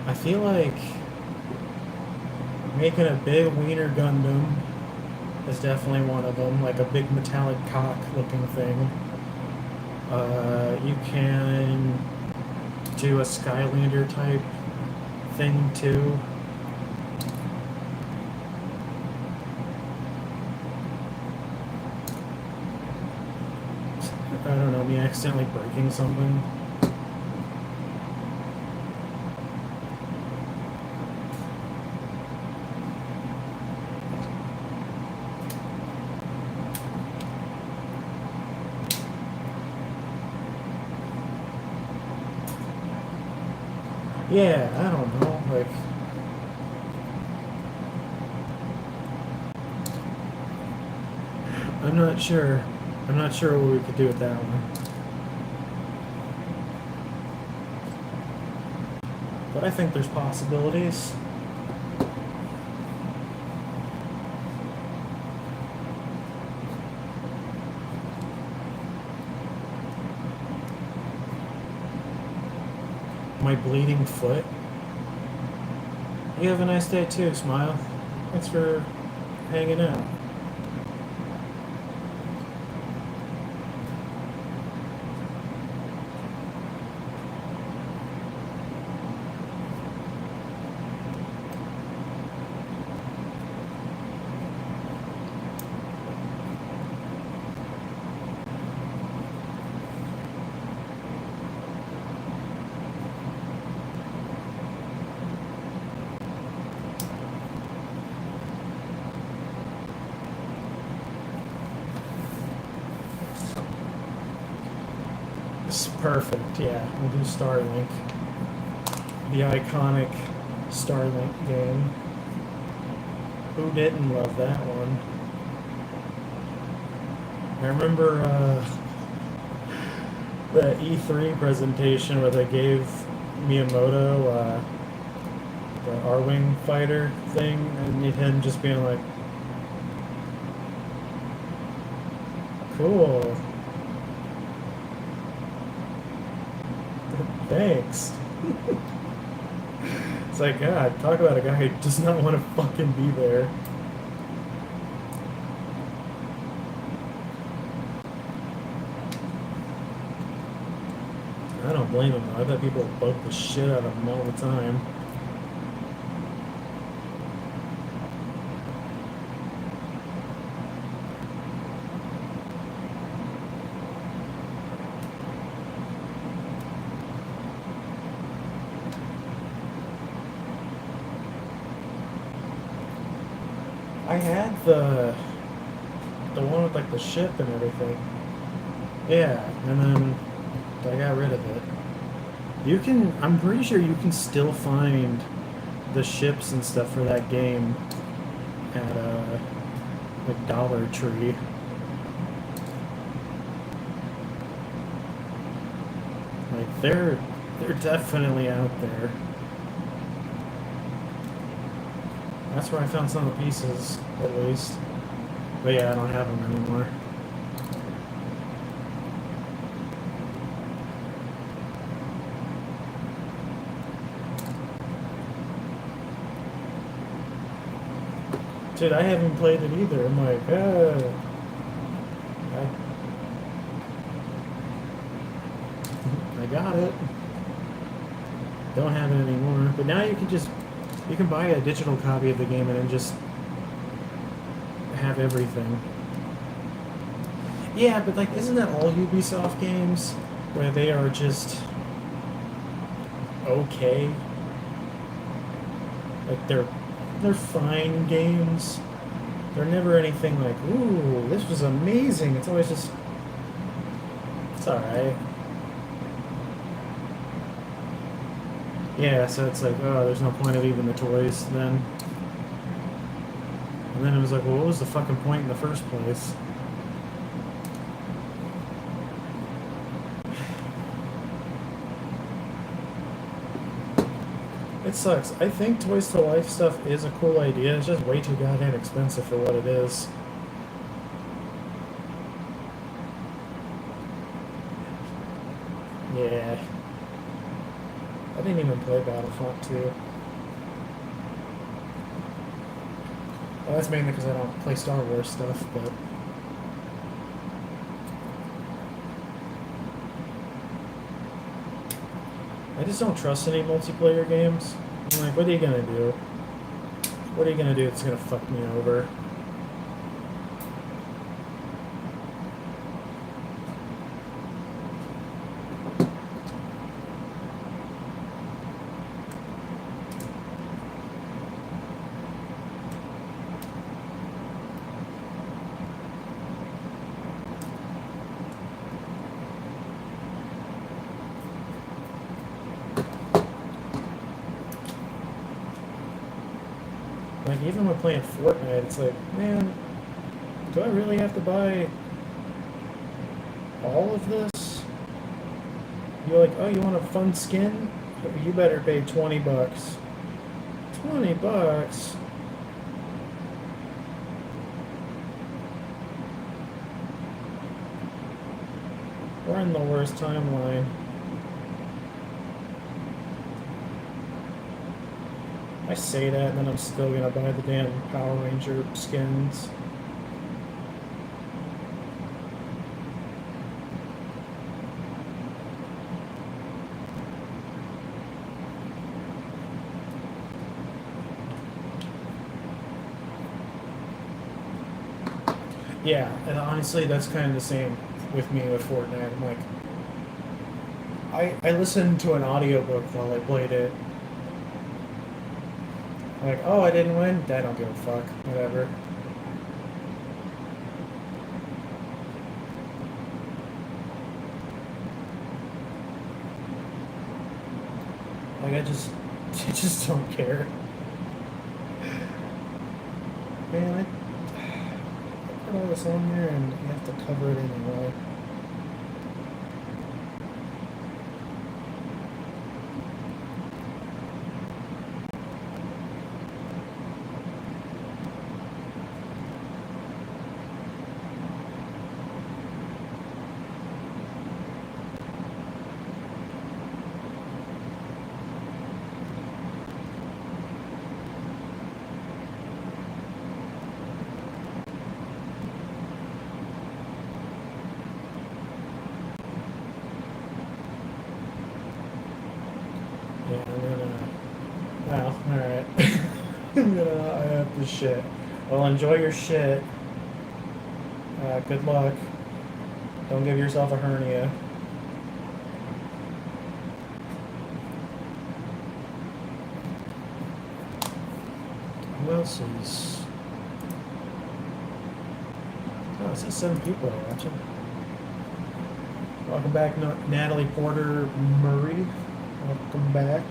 Speaker 1: I feel like making a big wiener Gundam is definitely one of them, like a big metallic cock looking thing. You can do a Skylander type thing too. I don't know, me accidentally breaking something. Yeah, I don't know, like... I'm not sure. I'm not sure what we could do with that one. But I think there's possibilities. My bleeding foot. You have a nice day too, Smile. Thanks for hanging out. It's perfect, yeah. We'll do Starlink. The iconic Starlink game. Who didn't love that one? I remember the E3 presentation where they gave Miyamoto the R-Wing fighter thing, and him just being like, cool. Thanks. It's like, God, talk about a guy who does not want to fucking be there. I don't blame him though. I bet people bug the shit out of him all the time. I had the one with like the ship and everything. Yeah, and then I got rid of it. You can, I'm pretty sure you can still find the ships and stuff for that game at like Dollar Tree. Like they're definitely out there. That's where I found some of the pieces, at least. But yeah, I don't have them anymore. Dude, I haven't played it either. I'm like, I got it. Don't have it anymore. But now you can buy a digital copy of the game and then just have everything. Yeah, but like, isn't that all Ubisoft games? Where they are just okay? Like, they're fine games. They're never anything like, ooh, this was amazing. It's always just, it's alright. Yeah, so it's like, oh, there's no point of even the toys then. And then it was like, well, what was the fucking point in the first place? It sucks. I think Toys to Life stuff is a cool idea. It's just way too goddamn expensive for what it is. Yeah. I didn't even play Battlefront 2. Well, that's mainly because I don't play Star Wars stuff, but. I just don't trust any multiplayer games. I'm like, what are you gonna do? What are you gonna do that's gonna fuck me over? Like, even when playing Fortnite, it's like, man, do I really have to buy all of this? You're like, oh, you want a fun skin? You better pay 20 bucks. 20 bucks? We're in the worst timeline. I say that, and then I'm still gonna buy the damn Power Ranger skins. Yeah, and honestly, that's kind of the same with me with Fortnite. I'm like, I listened to an audiobook while I played it. Like, oh, I didn't win? I don't give a fuck. Whatever. Like, I just don't care. Man, I put all this on there and you have to cover it anyway. Yeah, I'm gonna. Well, alright. I'm gonna eye up this shit. Well, enjoy your shit. Good luck. Don't give yourself a hernia. Who else is. Oh, it says 7 people are watching. Welcome back, Natalie Porter Murray. Welcome back.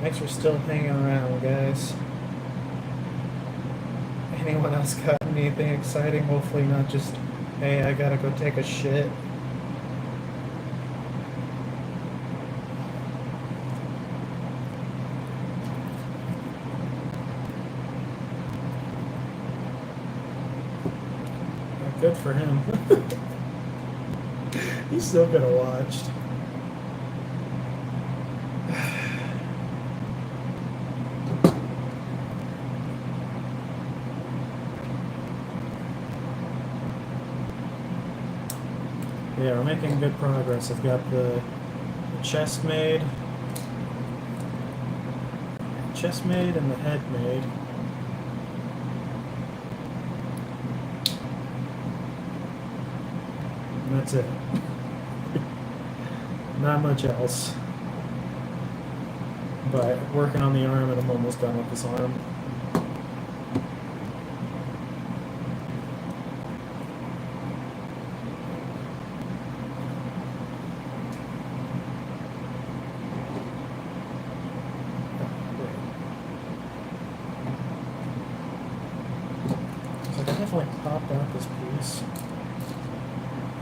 Speaker 1: Thanks for still hanging around, guys. Anyone else got anything exciting? Hopefully not just, hey, I gotta go take a shit. Good for him. He still could have watched. Yeah, we're making good progress. I've got the chest made, and the head made. And that's it. Not much else. But working on the arm, and I'm almost done with this arm.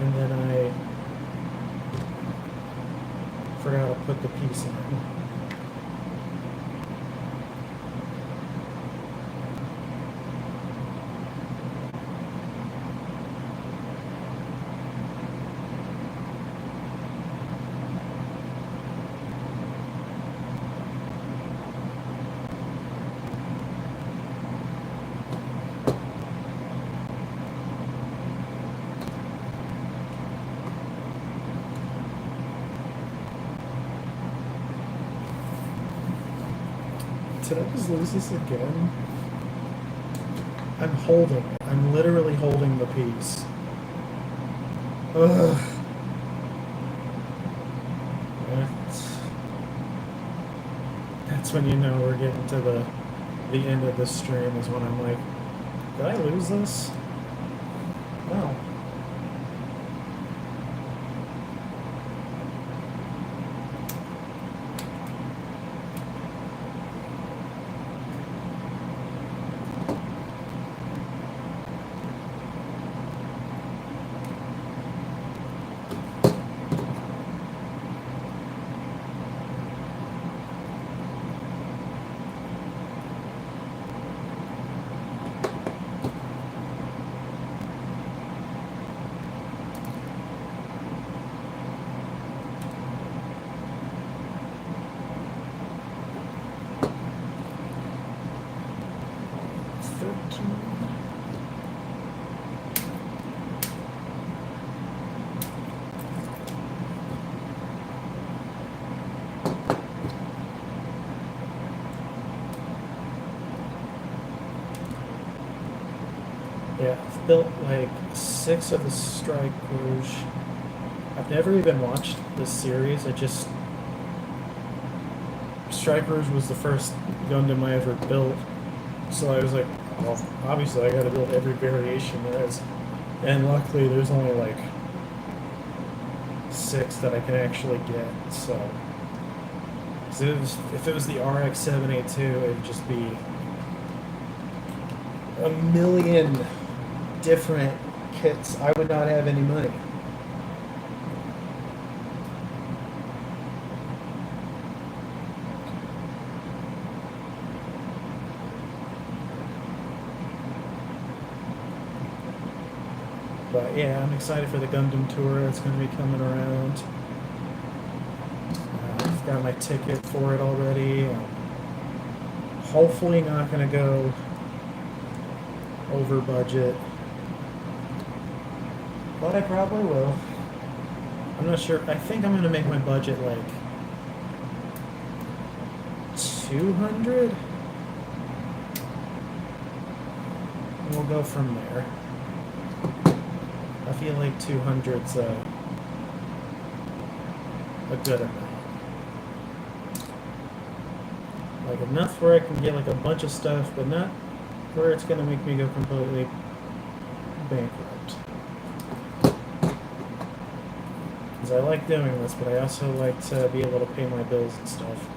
Speaker 1: and then I forgot to put the piece in. Did I just lose this again? I'm holding it. I'm literally holding the piece. Ugh. That's when you know we're getting to the end of this stream is when I'm like, did I lose this? No. Yeah, I've built like 6 of the Strike Rouge. I've never even watched this series. Strike Rouge was the first Gundam I ever built. So I was like, well, obviously I gotta build every variation there is. And luckily there's only like 6 that I can actually get, so. If it was the RX-782, it would just be a million different kits. I would not have any money. But yeah, I'm excited for the Gundam tour that's going to be coming around. I've got my ticket for it already. Hopefully not going to go over budget. But I probably will. I'm not sure. I think I'm going to make my budget like 200. And we'll go from there. I feel like 200's a good amount. Like enough where I can get like a bunch of stuff, but not where it's going to make me go completely bankrupt. Because I like doing this, but I also like to be able to pay my bills and stuff.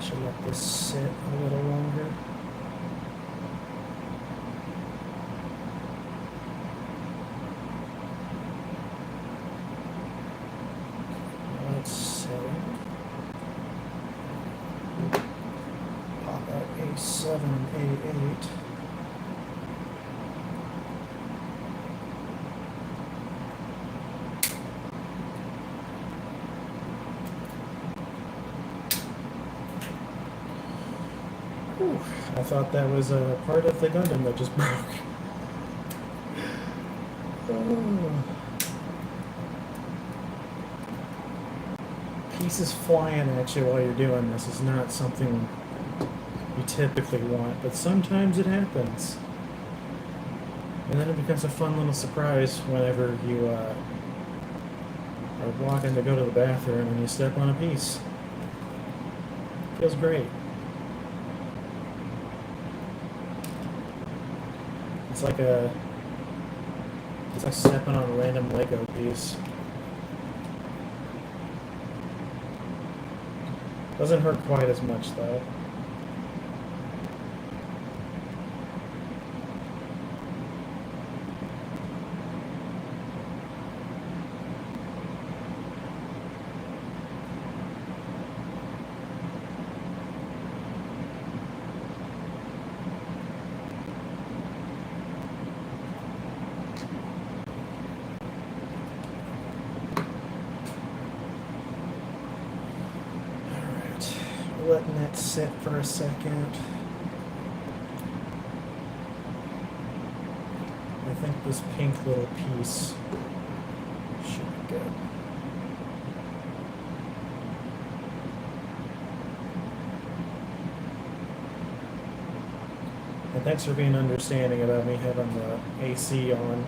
Speaker 1: Should let this sit a little longer. Let's set it. Pop out A7 and A8. I thought that was a part of the Gundam that just broke. Oh. Pieces flying at you while you're doing this is not something you typically want, but sometimes it happens. And then it becomes a fun little surprise whenever you are walking to go to the bathroom and you step on a piece. Feels great. It's like stepping on a random Lego piece. Doesn't hurt quite as much though. Letting that sit for a second. I think this pink little piece should be good. And thanks for being understanding about me having the AC on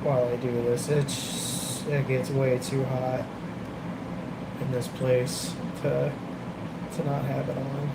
Speaker 1: while I do this. It gets way too hot in this place to not have it on.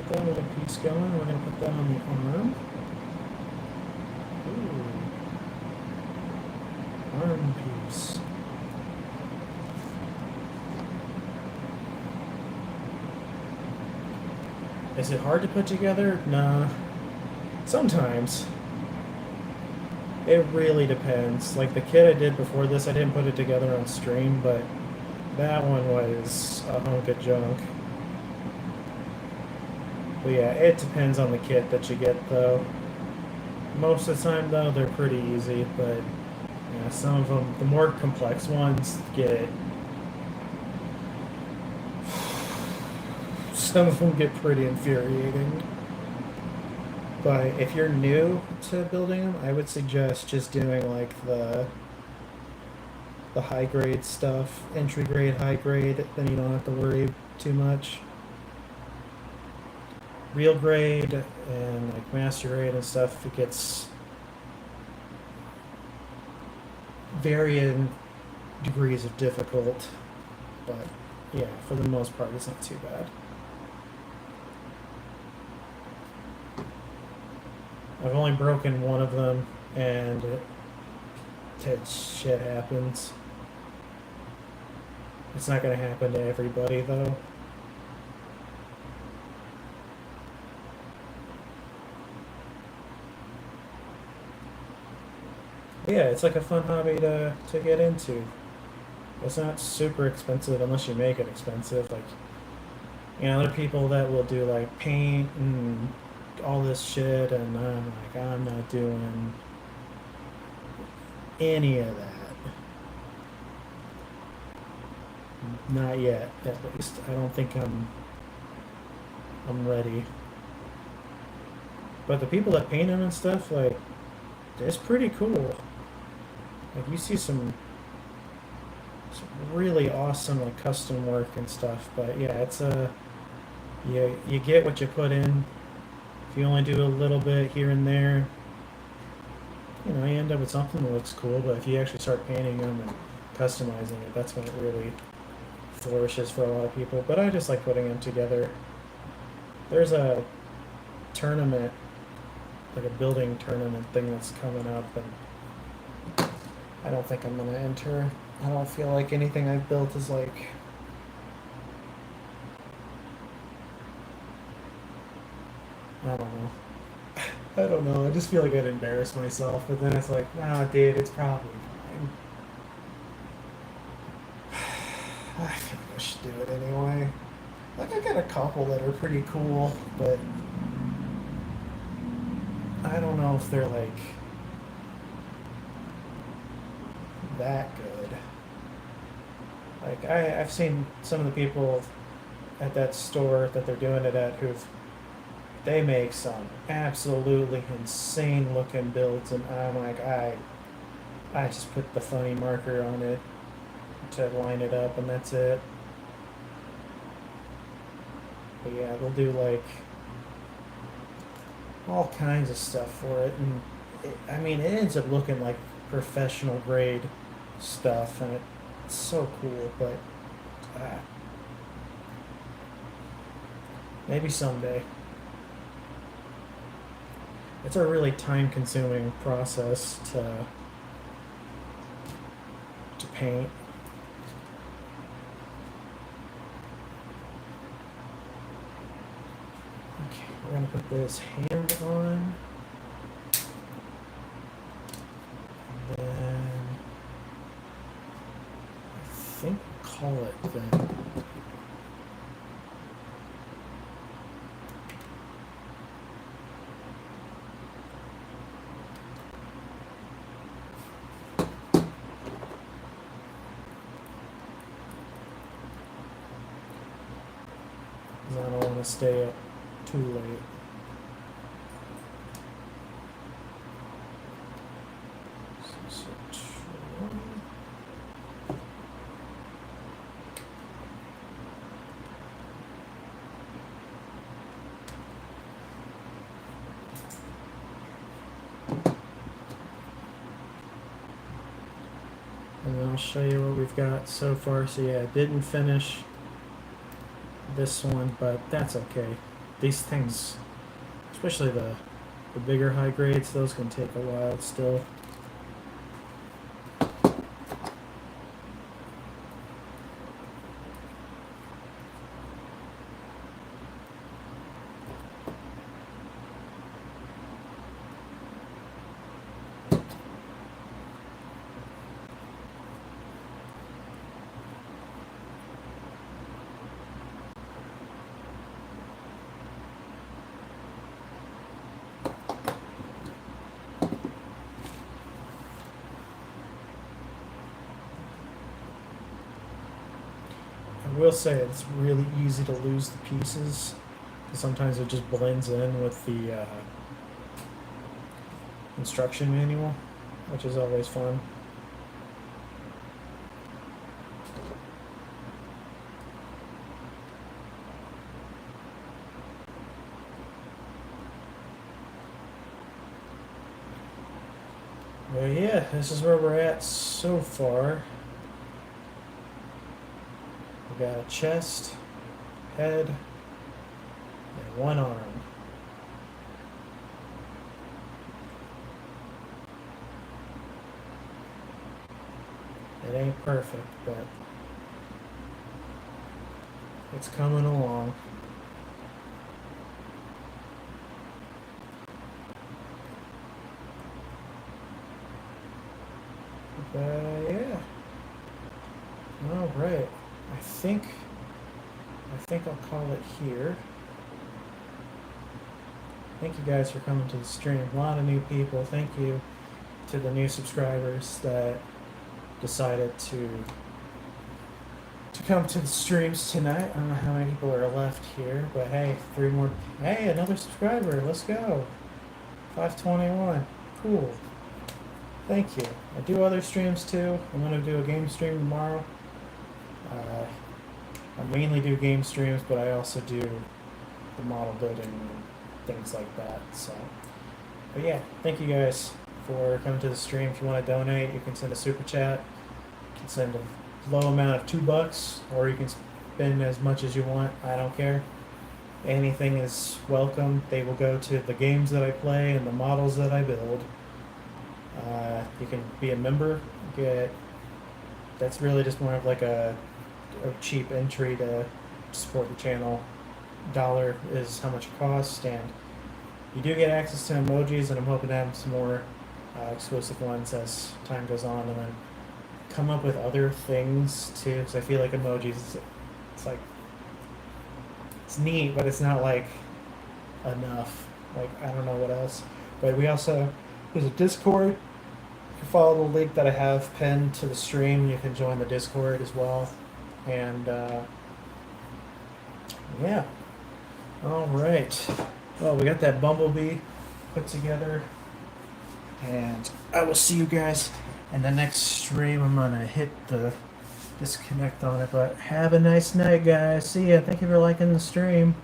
Speaker 1: That little piece going. We're going to put that on the arm. Ooh. Arm piece. Is it hard to put together? Nah. Sometimes. It really depends. Like the kit I did before this, I didn't put it together on stream, but that one was a hunk of junk. But yeah, it depends on the kit that you get, though. Most of the time, though, they're pretty easy, but yeah, some of them, the more complex ones, get... Some of them get pretty infuriating. But if you're new to building them, I would suggest just doing, like, the high-grade stuff, entry-grade, high-grade, then you don't have to worry too much. Real grade and like master grade and stuff, it gets varying degrees of difficult, but yeah, for the most part, it's not too bad. I've only broken one of them, and shit happens. It's not going to happen to everybody, though. Yeah, it's like a fun hobby to get into. It's not super expensive unless you make it expensive. Like, you know, there are people that will do like paint and all this shit, and I'm like, I'm not doing any of that. Not yet, at least. I don't think I'm ready. But the people that paint them and stuff, like, it's pretty cool. Like, you see some really awesome like custom work and stuff, but yeah, it's you get what you put in. If you only do a little bit here and there, you know, you end up with something that looks cool. But if you actually start painting them and customizing it, that's when it really flourishes for a lot of people. But I just like putting them together. There's a tournament, like a building tournament thing that's coming up, and I don't think I'm gonna enter. I don't feel like anything I've built is like... I don't know. I don't know. I just feel like I'd embarrass myself, but then it's like, nah, dude, it's probably fine. I think I should do it anyway. Like, I got a couple that are pretty cool, but I don't know if they're like that good. Like, I've seen some of the people at that store that they're doing it at they make some absolutely insane looking builds, and I'm like, I just put the funny marker on it to line it up, and that's it. But yeah, they'll do like all kinds of stuff for it, and I mean, it ends up looking like professional grade stuff, and it's so cool. But uh, maybe someday. It's a really time-consuming process to paint. Okay, we're gonna put this hand on, and then I think call it then. I don't want to stay up too late. And then I'll show you what we've got so far. So yeah, I didn't finish this one, but that's okay. These things, especially the bigger high grades, those can take a while still. I will say it's really easy to lose the pieces, because sometimes it just blends in with the instruction manual, which is always fun. Well, yeah, this is where we're at so far. We got a chest, head, and one arm. It ain't perfect, but it's coming along. Yeah. All right. I think I'll call it here. Thank you guys for coming to the stream. A lot of new people. Thank you to the new subscribers that decided to come to the streams tonight. I don't know how many people are left here, but hey, 3 more. Hey, another subscriber. Let's go. 521. Cool. Thank you. I do other streams too. I'm going to do a game stream tomorrow. I mainly do game streams, but I also do the model building and things like that. So, but yeah, thank you guys for coming to the stream. If you want to donate, you can send a super chat. You can send a low amount of $2, or you can spend as much as you want. I don't care. Anything is welcome. They will go to the games that I play and the models that I build. You can be a member. That's really just more of like a cheap entry to support the channel. $1 is how much it costs, and you do get access to emojis, and I'm hoping to have some more exclusive ones as time goes on, and then come up with other things too. Because I feel like emojis, it's like it's neat, but it's not like enough. Like I don't know what else. But we also there's a Discord. If you follow the link that I have pinned to the stream, you can join the Discord as well. And yeah, all right. Well, we got that Bumblebee put together, and I will see you guys in the next stream. I'm gonna hit the disconnect on it, but have a nice night, guys. See ya. Thank you for liking the stream.